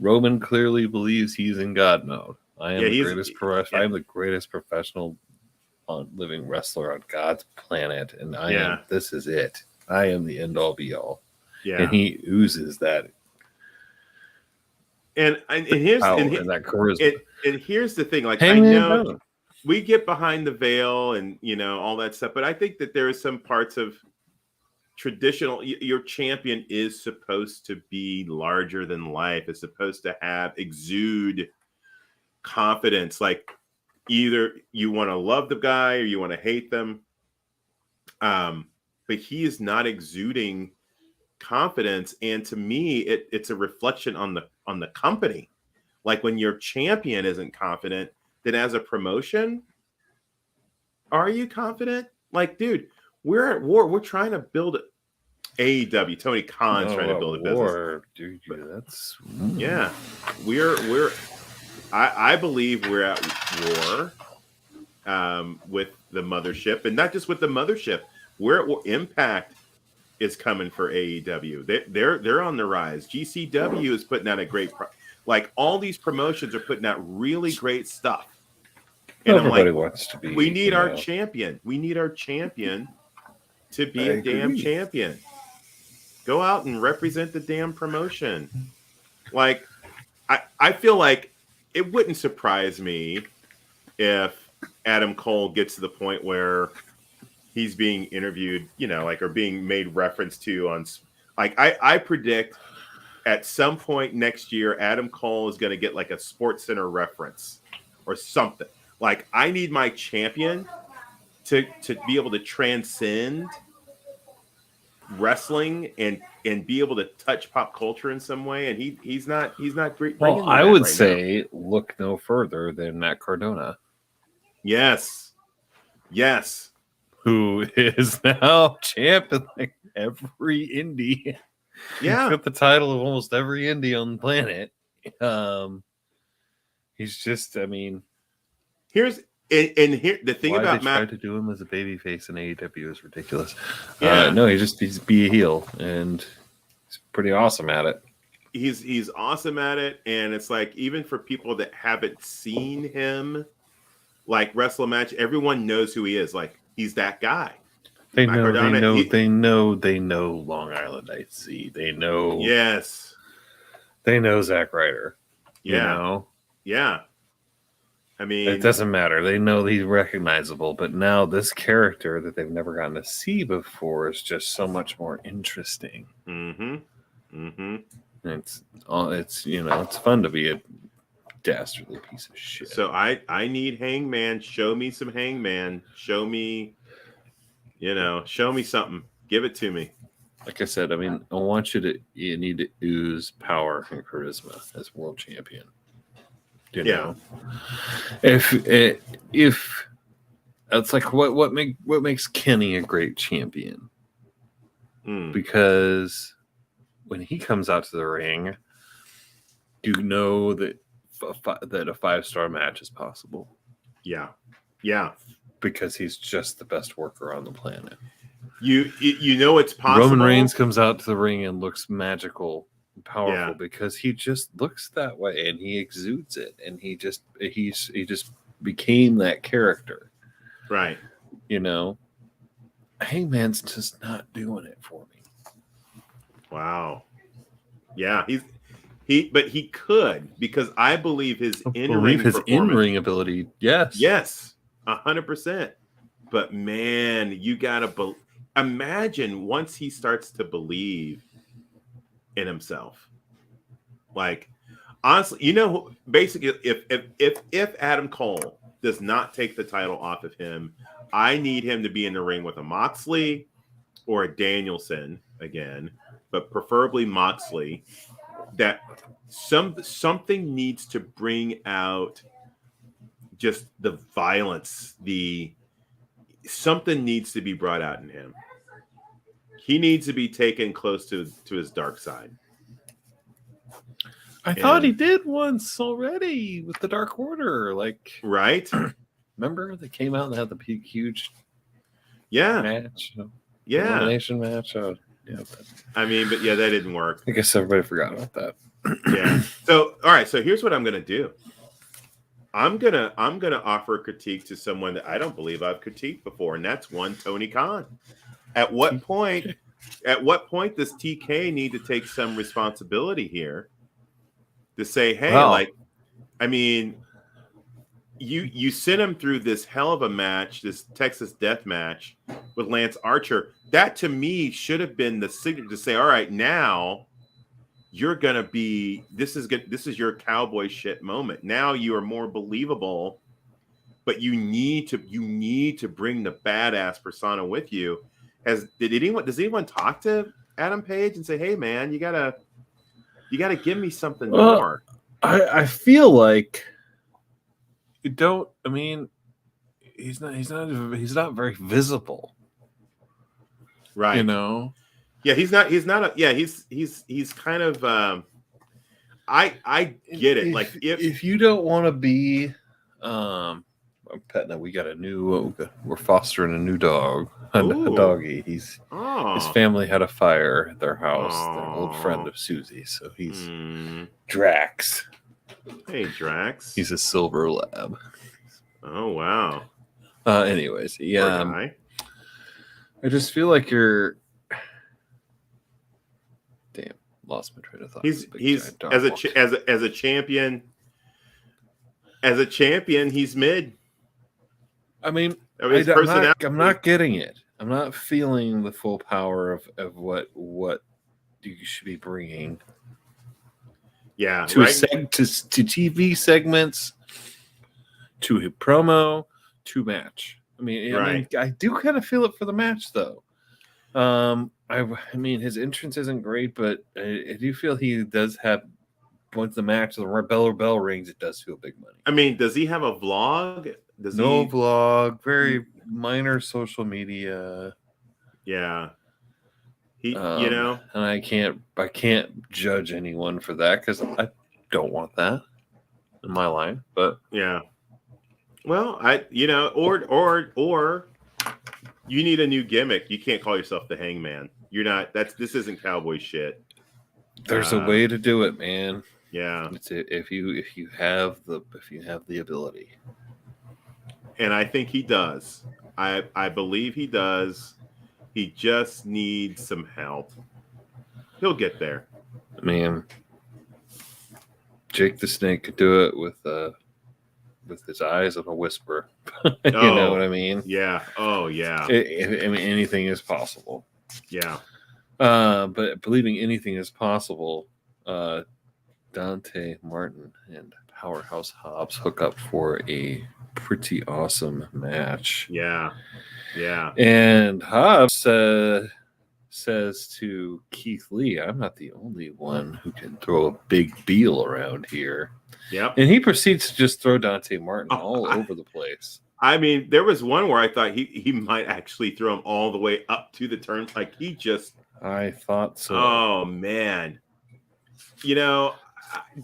Roman clearly believes he's in God mode. I am the greatest professional living wrestler on God's planet, and this is it. I am the end all be all. Yeah. And he oozes that. And here's that charisma. And here's the thing, I know we get behind the veil and all that stuff, but I think that there are some parts of traditional. Your champion is supposed to be larger than life. It's supposed to exude confidence. Either you want to love the guy or you want to hate them, but he is not exuding confidence. And to me, it's a reflection on the company. When your champion isn't confident, then as a promotion, are you confident? Dude, we're at war. We're trying to build AEW. Tony Khan's trying to build a business. Dude, that's we're I believe we're at war with the Mothership, and not just with the Mothership, where Impact is coming for AEW. They're on the rise. GCW is putting out a great like all these promotions are putting out really great stuff. And everybody wants to be. We need our champion. We need our champion to be a damn champion. Go out and represent the damn promotion. Like, I feel like it wouldn't surprise me if Adam Cole gets to the point where he's being interviewed, or being made reference to on, like, I predict at some point next year, Adam Cole is going to get like a Sports Center reference or something. Like, I need my champion to be able to transcend wrestling and be able to touch pop culture in some way, and he's not bringing. Well, I would say look no further than Matt Cardona. Yes, who is now champ in like every indie. Yeah, he's got the title of almost every indie on the planet. He's just, I mean, here the thing why about they Matt tried to do him as a babyface in AEW is ridiculous. Yeah, no, he's be a heel, and he's pretty awesome at it. He's awesome at it, and it's like even for people that haven't seen him like wrestle a match, everyone knows who he is. Like, he's that guy. They know Long Island IC. They know. Yes. They know Zack Ryder. Yeah. Yeah. I mean, it doesn't matter. They know he's recognizable, but now this character that they've never gotten to see before is just so much more interesting. Mm-hmm. Mm-hmm. It's it's fun to be a dastardly piece of shit. So I need Hangman. Show me some Hangman. Show me something. Give it to me. Like I said, I mean, you need to ooze power and charisma as world champion. Yeah. If it's like what makes Kenny a great champion? Because when he comes out to the ring, you know that a 5-star match is possible. Yeah. Yeah. Because he's just the best worker on the planet. You know it's possible. Roman Reigns comes out to the ring and looks magical and powerful because he just looks that way and he exudes it, and he just became that character. Right. Hangman's just not doing it for me. Wow. Yeah, but he could, because I believe his in-ring ability. Yes, 100%. But man, you gotta imagine once he starts to believe in himself. Like, honestly, basically, if Adam Cole does not take the title off of him, I need him to be in the ring with a Moxley or a Danielson again, but preferably Moxley. That something needs to bring out just the violence. Something needs to be brought out in him. He needs to be taken close to his dark side. I thought he did once already with the Dark Order, like, right? Remember they came out and had the huge match, elimination match. Yeah, I mean, but that didn't work. I guess everybody forgot about that. Yeah. So, all right. So here's what I'm gonna do. I'm gonna offer a critique to someone that I don't believe I've critiqued before, and that's one Tony Khan. At what point does TK need to take some responsibility here to say, hey, I mean, you sent him through this hell of a match, this Texas death match with Lance Archer. That to me should have been the signal to say, all right, now you're gonna be. This is your cowboy shit moment. Now you are more believable, but you need to bring the badass persona with you. Does anyone talk to Adam Page and say, hey man, you gotta give me something more? I feel like you don't. I mean, he's not very visible, right? Yeah, he's kind of. I get it. Like if you don't want to be, I petting it. We got we're fostering a new dog, a Ooh. doggy. His Oh. family had a fire at their house. They're an old Aw. friend of Susie, so he's Drax. Hey, Drax. He's a silver lab. Oh, wow. Anyways, yeah. I just feel like you're. Damn, lost my train of thought. He's as a champion. As a champion, he's mid. I mean, his personality. I'm not getting it. I'm not feeling the full power of what you should be bringing. Yeah, to TV segments, to a promo, to match. I mean, I do kind of feel it for the match though. I mean, his entrance isn't great, but I do feel he does have. Once the match, the bell rings, it does feel big money. I mean, does he have a vlog? No vlog, very minor social media. Yeah. He, and I can't judge anyone for that because I don't want that in my life. But yeah. Well, or you need a new gimmick. You can't call yourself the Hangman. You're not. This isn't cowboy shit. There's a way to do it, man. Yeah. If you have the ability. And I think he does. I believe he does. He just needs some help. He'll get there. Man, Jake the Snake could do it with his eyes and a whisper. You know what I mean? Yeah. Oh, yeah. I mean, anything is possible. Yeah. But believing anything is possible, Dante Martin and Powerhouse Hobbs hook up for a pretty awesome match. Yeah. Yeah. And Hobbs says to Keith Lee, I'm not the only one who can throw a big deal around here. Yep. And he proceeds to just throw Dante Martin all over the place. I mean, there was one where I thought he might actually throw him all the way up to the turn. Like I thought so. Oh, man.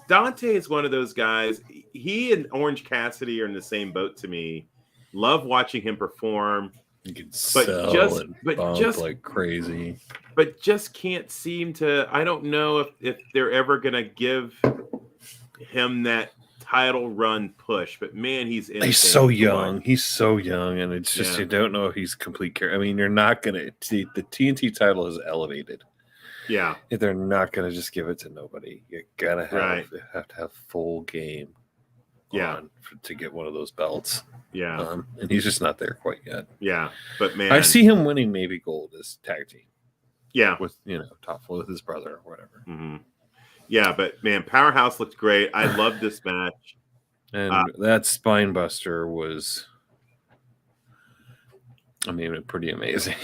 Dante is one of those guys. He and Orange Cassidy are in the same boat to me. Love watching him perform. You can just like crazy. But just can't seem to. I don't know if they're ever gonna give him that title run push. But man, he's so young. He's so young, and it's just you don't know if he's complete care. I mean, you're not gonna. The TNT title is elevated. Yeah, they're not gonna just give it to nobody. You gotta have to have full game. To get one of those belts. Yeah, and he's just not there quite yet. Yeah, but man, I see him winning maybe gold as tag team. Yeah, with top floor with his brother or whatever. Mm-hmm. Yeah, but man, Powerhouse looked great. I loved this match, and that spine buster was. I mean, pretty amazing.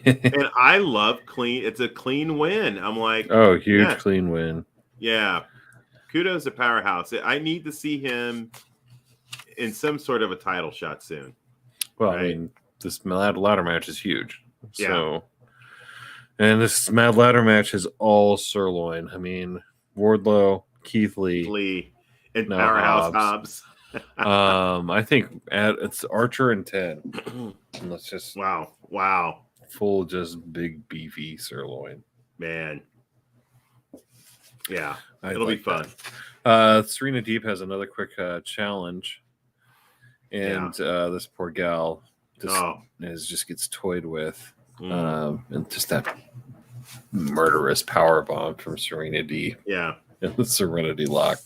And I love clean. It's a clean win. I'm like, oh, huge clean win. Yeah. Kudos to Powerhouse. I need to see him in some sort of a title shot soon. Well, right? I mean, this Mad Ladder match is huge. So, and this Mad Ladder match is all sirloin. I mean, Wardlow, Keith Lee, and Powerhouse Hobbs. I think it's Archer and 10. And let's just wow, full just big beefy sirloin, man. Yeah, it'll be fun. Serena Deeb has another quick challenge, and this poor gal just gets toyed with, and just that murderous power bomb from Serena Deeb. Yeah, and the Serenity Lock.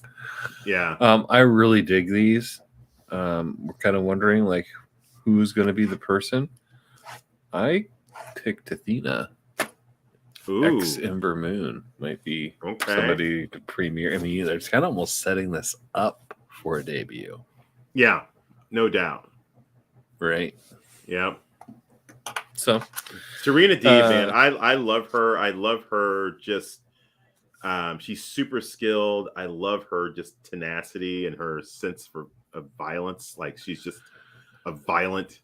Yeah. I really dig these. We're kind of wondering like who's going to be the person. I picked Athena. Ex Ember Moon might be somebody to premiere. I mean, it's kind of almost setting this up for a debut. Yeah, no doubt. Right. Yeah. So Serena Deeb, man, I love her. I love her just. She's super skilled. I love her just tenacity and her sense of violence. Like she's just a violent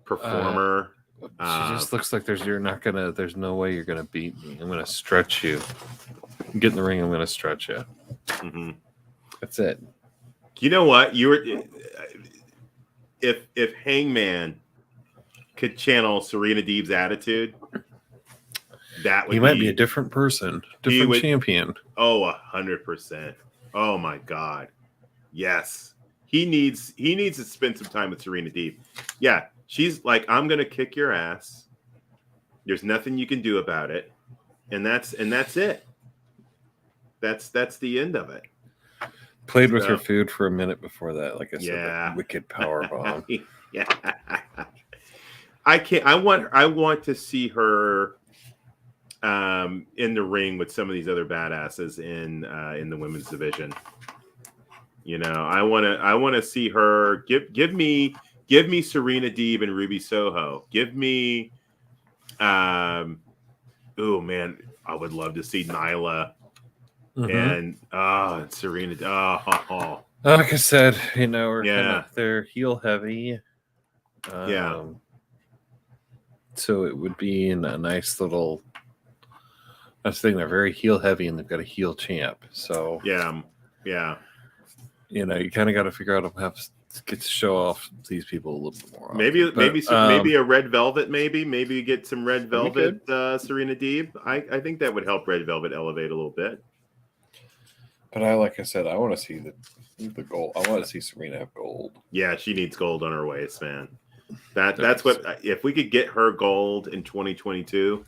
performer. She just looks like there's no way you're gonna beat me. I'm gonna stretch you. Get in the ring. I'm gonna stretch you. Mm-hmm. That's it. You know what? if Hangman could channel Serena Deeb's attitude, that would might be a different person, different champion. Oh, 100%. Oh my God. Yes. He needs to spend some time with Serena Deeb. Yeah, she's like, I'm gonna kick your ass. There's nothing you can do about it, and that's it. That's the end of it. Played with her food for a minute before that, like I said, that wicked power bomb. Yeah. I want to see her in the ring with some of these other badasses in the women's division. You know, I want to see her give me Serena Deeb and Ruby Soho. Give me oh man, I would love to see Nyla and Serena. Like I said, you know, they're heel heavy. So it would be in a nice little. I was thinking they're very heel heavy, and they've got a heel champ. So yeah. You know, you kind of got to figure out how to get to show off these people a little bit more. Maybe a red velvet. Maybe you get some red velvet Serena Deeb. I think that would help Red Velvet elevate a little bit. But like I said, I want to see the gold. I want to see Serena have gold. Yeah, she needs gold on her waist, man. That's what. If we could get her gold in 2022,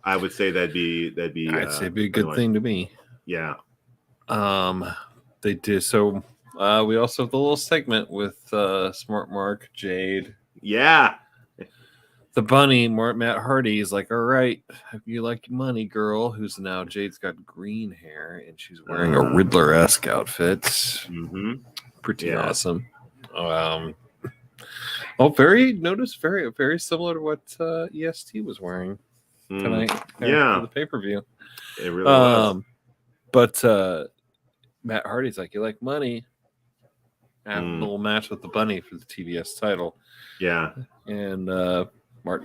I would say that'd be. I'd say it'd be a good thing to me. Yeah. They did so. We also have the little segment with Smart Mark, Jade. Yeah. The bunny, Matt Hardy, is like, all right, you like money, girl. Who's now Jade's got green hair and she's wearing a Riddler-esque outfit. Mm-hmm. Pretty awesome. Very similar to what EST was wearing tonight. For the pay-per-view. It really was. But Matt Hardy's like, you like money? Have a little match with the bunny for the TBS title. Yeah. And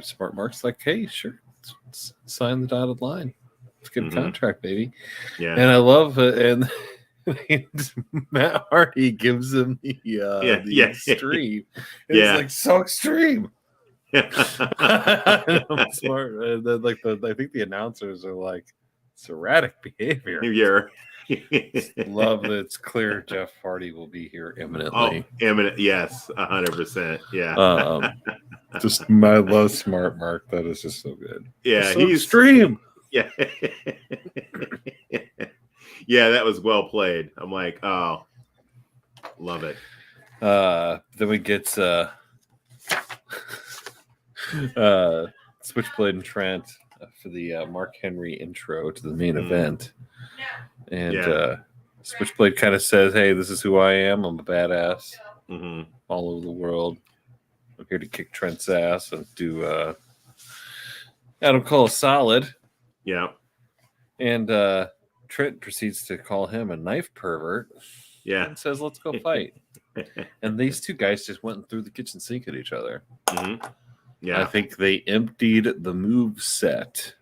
Smart Mark's like, hey, sure, sign the dotted line. Let's get a contract, baby. Yeah. And I love it. And Matt Hardy gives him the extreme. It's like so extreme. Smart. And then, I think the announcers are like, it's erratic behavior. Yeah. Love that it's clear Jeff Hardy will be here imminently. Imminent, yes, 100%. Yeah. Just my love Smart Mark. That is just so good. Yeah, he's extreme. Yeah. Yeah, that was well played. I'm like, oh, love it. Then we get Switchblade and Trent for the Mark Henry intro to the main event. And Switchblade kind of says, hey, this is who I am. I'm a badass all over the world. I'm here to kick Trent's ass and do Adam Cole solid. Yeah. And Trent proceeds to call him a knife pervert. Yeah. And says, let's go fight. And these two guys just went and threw the kitchen sink at each other. Mm-hmm. Yeah. I think they emptied the move set.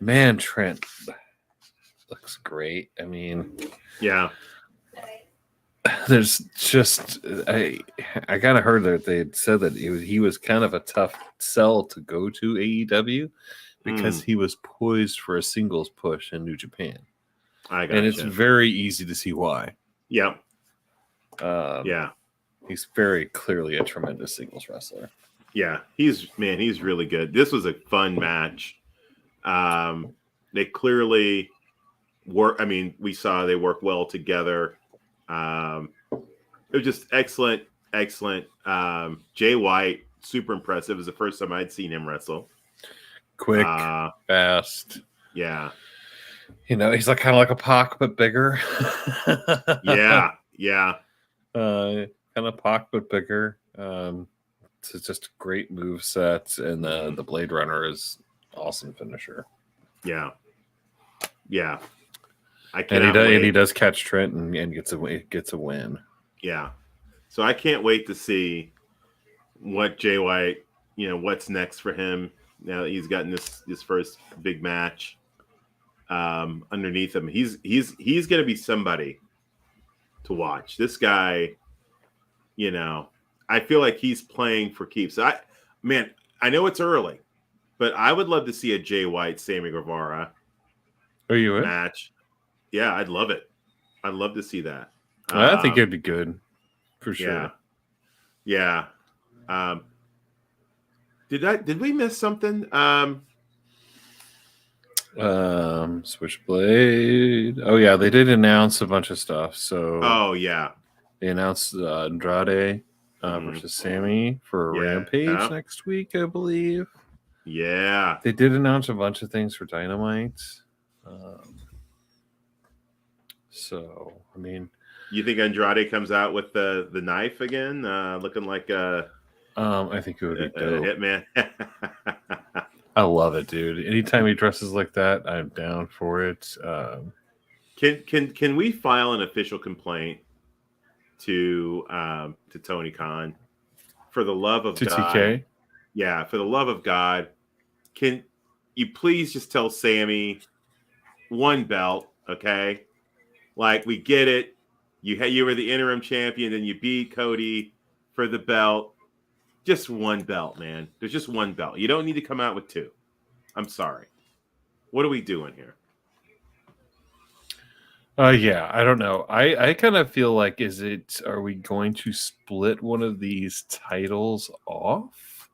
Man, Trent looks great. I mean, yeah. There's just I kind of heard that they had said that he was kind of a tough sell to go to AEW because he was poised for a singles push in New Japan. And it's very easy to see why. Yeah. Yeah. He's very clearly a tremendous singles wrestler. Yeah, he's really good. This was a fun match. They clearly work. I mean, we saw they work well together. It was just excellent. Jay White, super impressive. It was the first time I'd seen him wrestle. Quick, fast. Yeah. You know, he's kind of like a Pac, but bigger. Yeah. Kind of Pac, but bigger. It's just a great move set, and the Blade Runner is awesome finisher. Yeah. And he does catch Trent and gets a win. Yeah. So I can't wait to see what Jay White, what's next for him now that he's gotten this first big match underneath him. He's going to be somebody to watch. This guy you know, I feel like he's playing for keeps. I know it's early, but I would love to see a Jay White, Sammy Guevara match. Yeah, I'd love it. I'd love to see that. I think it'd be good for sure. Yeah. Did we miss something? Switchblade. Oh yeah, they did announce a bunch of stuff. So they announced Andrade versus Sammy for Rampage next week, I believe. Yeah, they did announce a bunch of things for Dynamite. So I mean, you think Andrade comes out with the knife again, looking like I think it would be dope. Hitman. I love it, dude. Anytime he dresses like that, I'm down for it. Can we file an official complaint to Tony Khan for the love of God? TK? Yeah, for the love of God, can you please just tell Sammy one belt, okay? Like, we get it. You were the interim champion, then you beat Cody for the belt. Just one belt, man. There's just one belt. You don't need to come out with two. I'm sorry. What are we doing here? Yeah, I don't know. I kind of feel like, are we going to split one of these titles off?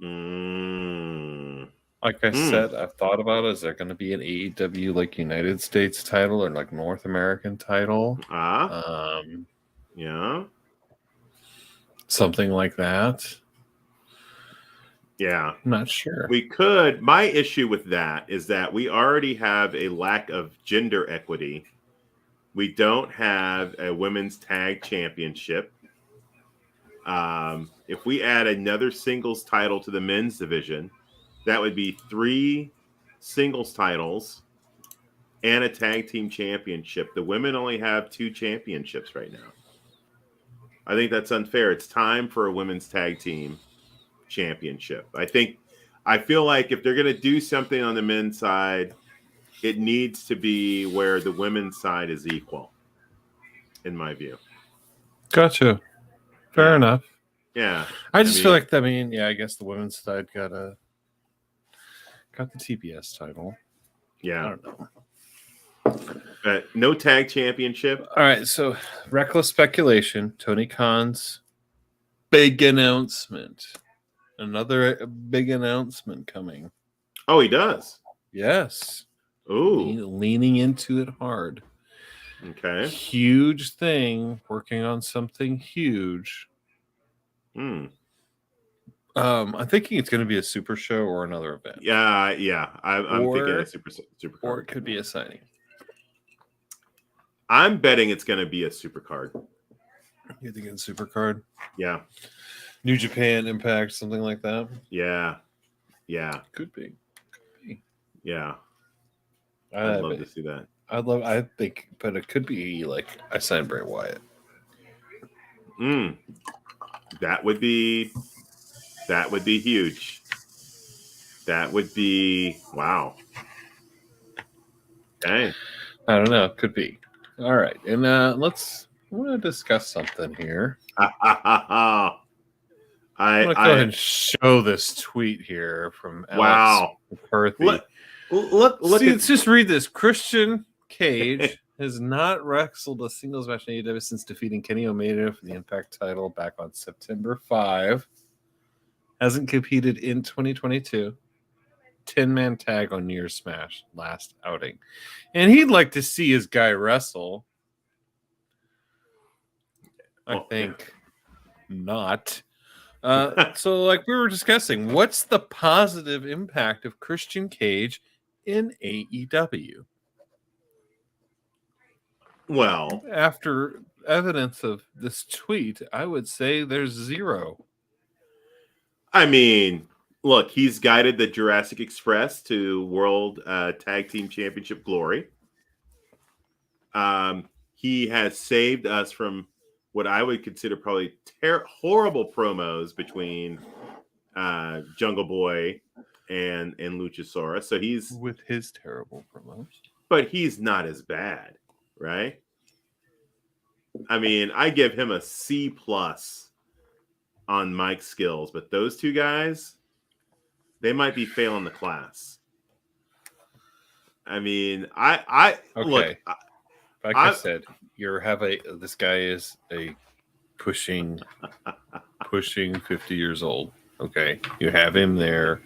Like I said, I've thought about it. Is there going to be an AEW like United States title or like North American title? Yeah. Something like that. Yeah. I'm not sure. We could. My issue with that is that we already have a lack of gender equity. We don't have a women's tag championship. If we add another singles title to the men's division, that would be 3 singles titles and a tag team championship. The women only have 2 championships right now. I think that's unfair. It's time for a women's tag team championship. I feel like if they're going to do something on the men's side, it needs to be where the women's side is equal, in my view. Gotcha. Fair enough. Yeah. I feel like, I guess the women's side got the TBS title. Yeah. I don't know. No tag championship. All right, so reckless speculation. Tony Khan's big announcement. Another big announcement coming. Oh, he does? Yes. Ooh. Leaning into it hard. Okay. Huge thing. Working on something huge. I'm thinking it's going to be a super show or another event. Yeah. I'm thinking a super card. Or it could be a signing. I'm betting it's going to be a super card. You think it's a super card? Yeah. New Japan, Impact, something like that? Yeah. Could be. Yeah. I'd love to see that. I think, but it could be like I signed Bray Wyatt. That would be huge. That would be wow. Okay. I don't know. Could be. All right. And I want to discuss something here. I want to go ahead and show this tweet here from Alex McCarthy. Look. Let's just read this. Christian Cage has not wrestled a singles match in AEW since defeating Kenny Omega for the Impact title back on September 5. Hasn't competed in 2022. 10-man tag on New Year's Smash last outing. And he'd like to see his guy wrestle. I think not. So like we were discussing, what's the positive impact of Christian Cage in AEW? Well, after evidence of this tweet, I would say there's 0. I mean, look, he's guided the Jurassic Express to World Tag Team Championship glory. He has saved us from what I would consider probably horrible promos between Jungle Boy and Luchasaurus. So he's with his terrible promos, but he's not as bad, right? I mean, I give him a C+ on mic skills, but those two guys, they might be failing the class. I mean, I okay. Look. Like I said, this guy is a pushing 50 years old. Okay, you have him there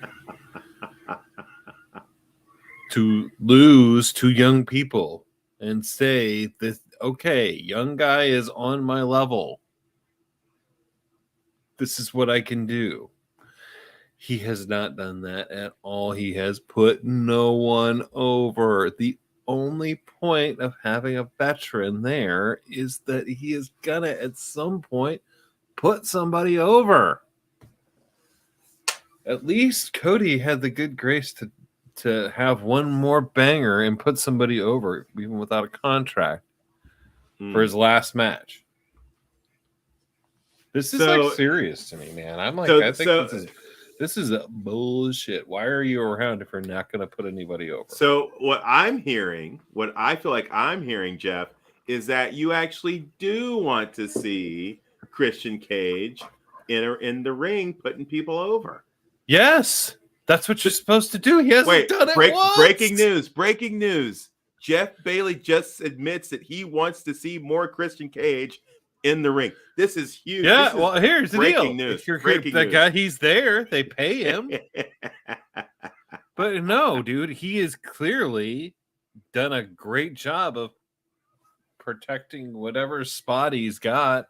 to lose to young people and say this. Okay, young guy is on my level. This is what I can do. He has not done that at all. He has put no one over. The only point of having a veteran there is that he is gonna at some point put somebody over. At least Cody had the good grace to have one more banger and put somebody over, even without a contract, for his last match. This is like serious to me, man. I'm like, I think this is a bullshit. Why are you around if you're not going to put anybody over? So what I feel like I'm hearing, Jeff, is that you actually do want to see Christian Cage in the ring putting people over. Yes, that's what you're supposed to do. He hasn't done it once. Breaking news. Jeff Bailey just admits that he wants to see more Christian Cage in the ring. This is huge. Yeah, well, here's the deal. News. If you're the guy, he's there. They pay him. But no, dude, he has clearly done a great job of protecting whatever spot he's got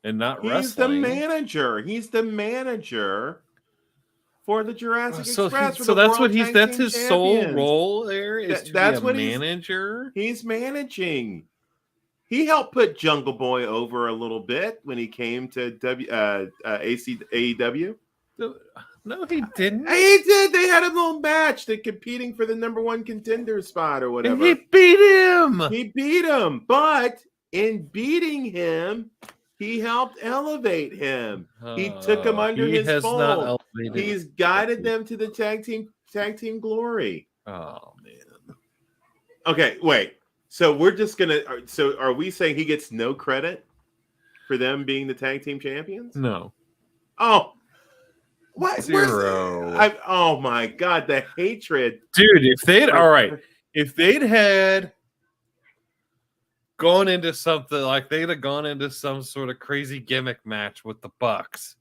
and not wrestling. He's the manager for the Jurassic Express. So that's what that's his sole role there is to be a manager. He's managing. He helped put Jungle Boy over a little bit when he came to AEW. No, he didn't. He did. They had a little match. They're competing for the #1 contender spot or whatever. And he beat him. But in beating him, he helped elevate him. He took him under his fold. He's guided them to the tag team glory. Oh man. Okay, wait. So we're just gonna. So are we saying he gets no credit for them being the tag team champions? No. Oh, what? 0. Oh my God, the hatred, dude! If they'd had gone into something like they'd have gone into some sort of crazy gimmick match with the Bucks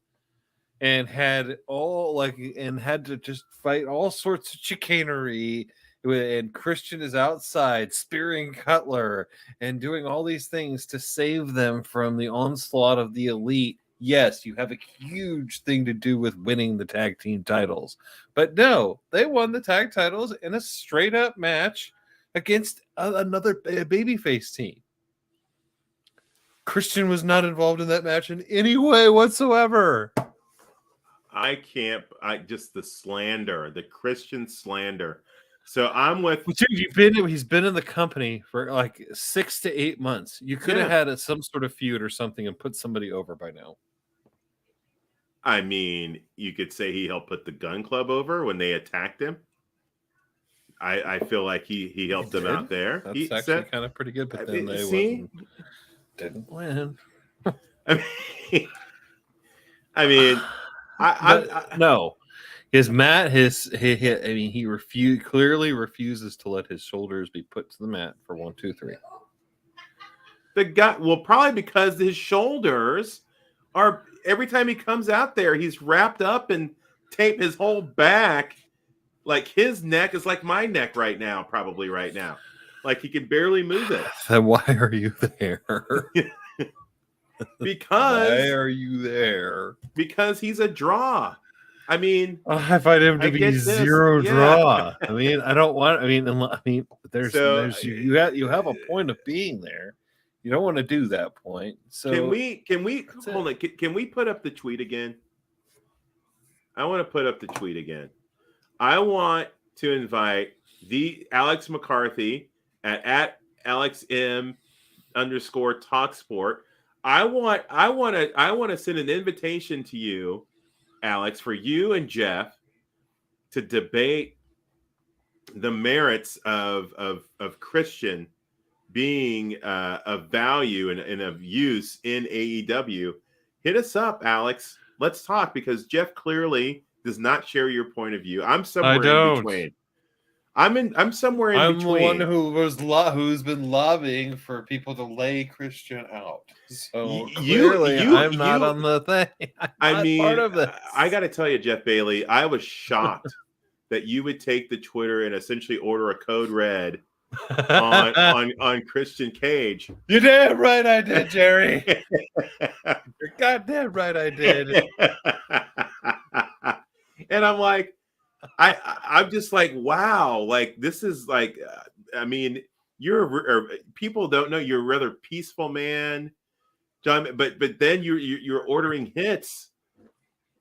and had to just fight all sorts of chicanery. And Christian is outside spearing Cutler and doing all these things to save them from the onslaught of the Elite. Yes, you have a huge thing to do with winning the tag team titles. But no, they won the tag titles in a straight up match against another babyface team. Christian was not involved in that match in any way whatsoever. Just the slander, the Christian slander. So I'm with. Dude, he's been in the company for like 6 to 8 months. You could have had some sort of feud or something and put somebody over by now. I mean, you could say he helped put the Gun Club over when they attacked him. I feel like he helped them out there. That's actually kind of pretty good, but then they didn't win. I mean, no. He clearly refuses to let his shoulders be put to the mat for 1, 2, 3. The guy, probably because his shoulders are, every time he comes out there, he's wrapped up and taped his whole back. Like his neck is like my neck right now, probably right now. Like he can barely move it. Then why are you there? Because why are you there? Because he's a draw. I mean, I find him to be zero draw. I mean, I don't want. I mean, there's you have a point of being there. You don't want to do that point. So can we hold on? Can we put up the tweet again? I want to put up the tweet again. I want to invite the Alex McCarthy at AlexM_TalkSport. I want to send an invitation to you, Alex, for you and Jeff to debate the merits of Christian being of value and of use in AEW. Hit us up, Alex. let's talk, because Jeff clearly does not share your point of view. I'm somewhere in between. I'm somewhere in between. I'm the one who's been lobbying for people to lay Christian out. So clearly, I'm not on the thing. I mean, part of this. I got to tell you, Jeff Bailey, I was shocked that you would take the Twitter and essentially order a code red on Christian Cage. You're damn right I did, Jerry. You're goddamn right I did. And I'm like, I'm just like, wow, like this is like, I mean, people don't know you're a rather peaceful man, John, but then you're ordering hits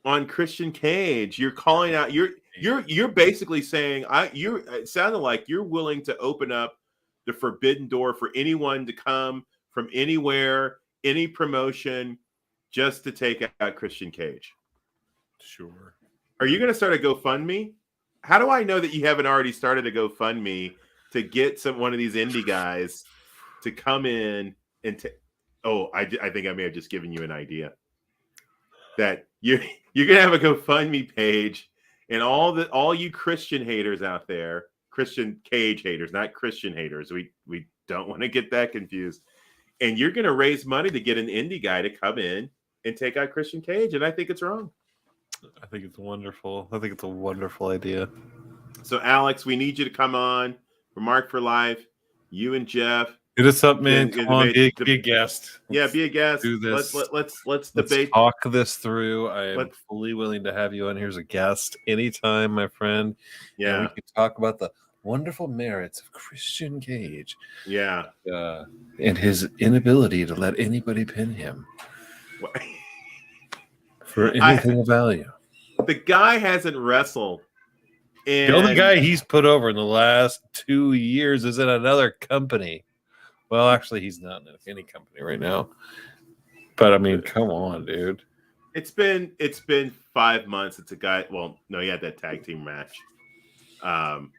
on Christian Cage. You're calling out. You're basically saying it sounded like you're willing to open up the forbidden door for anyone to come from anywhere, any promotion, just to take out Christian Cage. Sure. Are you going to start a GoFundMe? How do I know that you haven't already started a GoFundMe to get one of these indie guys to come in and I think I may have just given you an idea that you're going to have a GoFundMe page, and all you Christian haters out there, Christian Cage haters, not Christian haters. We don't want to get that confused. And you're going to raise money to get an indie guy to come in and take out Christian Cage, and I think it's wrong. I think it's wonderful. I think it's a wonderful idea. So, Alex, we need you to come on for Mark for Life. You and Jeff. Hit us up, man. Come on, be a guest. Yeah, be a guest. Do this. Let's debate. Talk this through. I am fully willing to have you on here as a guest anytime, my friend. Yeah, and we can talk about the wonderful merits of Christian Cage. Yeah, and his inability to let anybody pin him for anything of value. The guy hasn't wrestled. The only guy he's put over in the last 2 years is in another company. Well, actually, he's not in any company right now. But I mean, come on, dude. It's been 5 months. It's a guy. Well, no, he had that tag team match,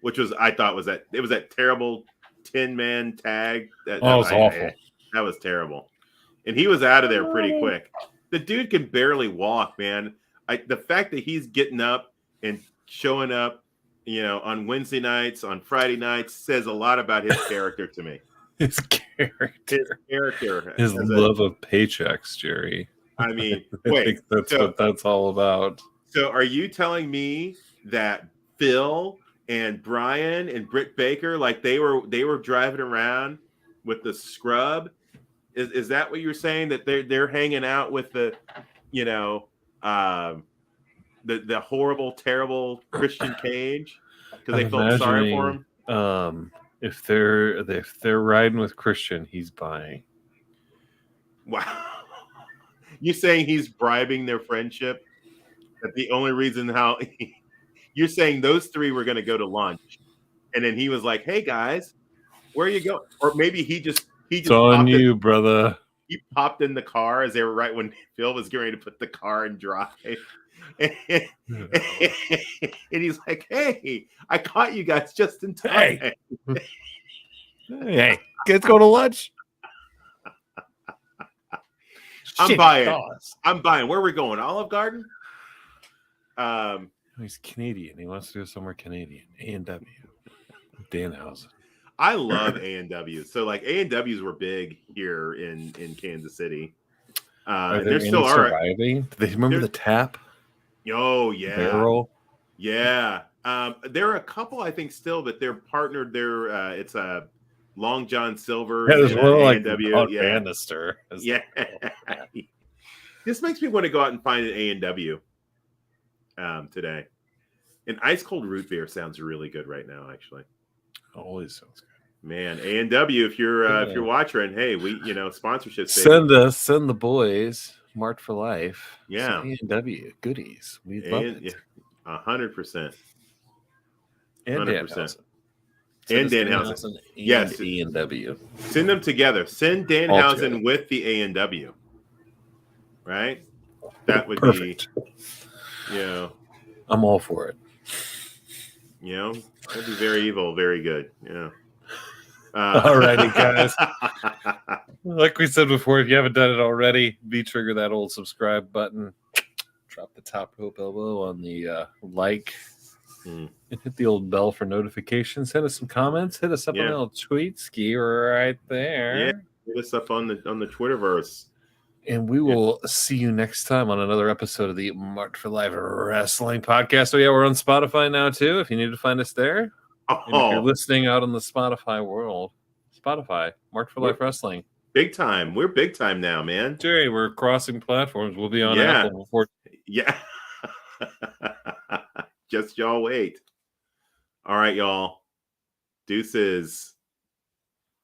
which I thought was that terrible 10-man tag. That was awful. That was terrible, and he was out of there pretty quick. The dude can barely walk, man. The fact that he's getting up and showing up, on Wednesday nights, on Friday nights, says a lot about his character to me. His love of paychecks, Jerry. I mean, I think that's what that's all about. So are you telling me that Phil and Brian and Britt Baker, like they were driving around with the scrub? Is that what you're saying, that they're hanging out with the horrible, terrible Christian Cage because they felt sorry for him? If they're riding with Christian, he's buying. Wow. You're saying he's bribing their friendship? That the only reason you're saying those three were going to go to lunch, and then he was like, "Hey guys, where are you going?" Or maybe he just it's on you, brother. He popped in the car as they were right when Phil was getting ready to put the car in drive. And he's like, "Hey, I caught you guys just in time." Hey, let's go to lunch. I'm buying. Where are we going? Olive Garden? He's Canadian. He wants to go somewhere Canadian. A&W. Danhausen. I love A&W. So like A&Ws were big here in Kansas City. They're still surviving. Do they remember the Tap? Oh yeah, Barrel. Yeah. There are a couple, I think, still, but they're partnered. It's a Long John Silver. Yeah, there's one like A&W. Bannister. Yeah. This makes me want to go out and find an A&W today. An ice cold root beer sounds really good right now, actually. Always sounds good. Man, A&W, if you're watching, hey, we sponsorship. Send the boys Marked for Life. Yeah, A&W goodies. We love it. 100%. And Danhausen. And Danhausen. Yes, A&W. Send them together. Send Danhausen with the A&W. Right? That would perfect. Be. I'm all for it. That'd be very evil, very good. Yeah. Alrighty, guys. Like we said before, if you haven't done it already, trigger that old subscribe button. Drop the top rope elbow on the like. Mm. And hit the old bell for notifications. Send us some comments. Hit us up on the old tweet ski right there. Yeah, hit us up on the Twitterverse. And we will see you next time on another episode of the Marked for Life Wrestling Podcast. Oh, yeah, we're on Spotify now, too, if you need to find us there. And if you're listening out in the Spotify world, Spotify, Marked for Life Wrestling. Big time. We're big time now, man. Jerry, we're crossing platforms. We'll be on Apple before. Yeah. Just y'all wait. All right, y'all. Deuces.